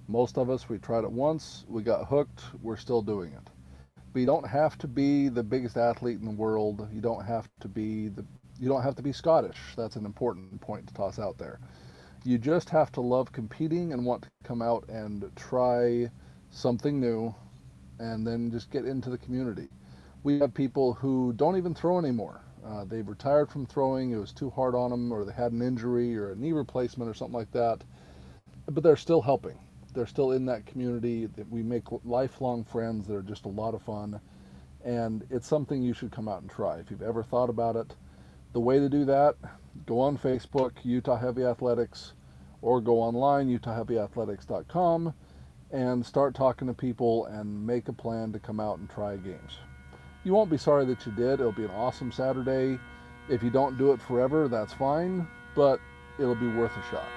Speaker 2: Most of us, we tried it once, we got hooked, we're still doing it. But you don't have to be the biggest athlete in the world. You don't have to be Scottish. That's an important point to toss out there. You just have to love competing and want to come out and try something new and then just get into the community. We have people who don't even throw anymore. They've retired from throwing. It was too hard on them, or they had an injury or a knee replacement or something like that. But they're still helping. They're still in that community. We make lifelong friends that are just a lot of fun. And it's something you should come out and try. If you've ever thought about it, the way to do that, go on Facebook, Utah Heavy Athletics, or go online, utahheavyathletics.com, and start talking to people and make a plan to come out and try games. You won't be sorry that you did. It'll be an awesome Saturday. If you don't do it forever, that's fine, but it'll be worth a shot.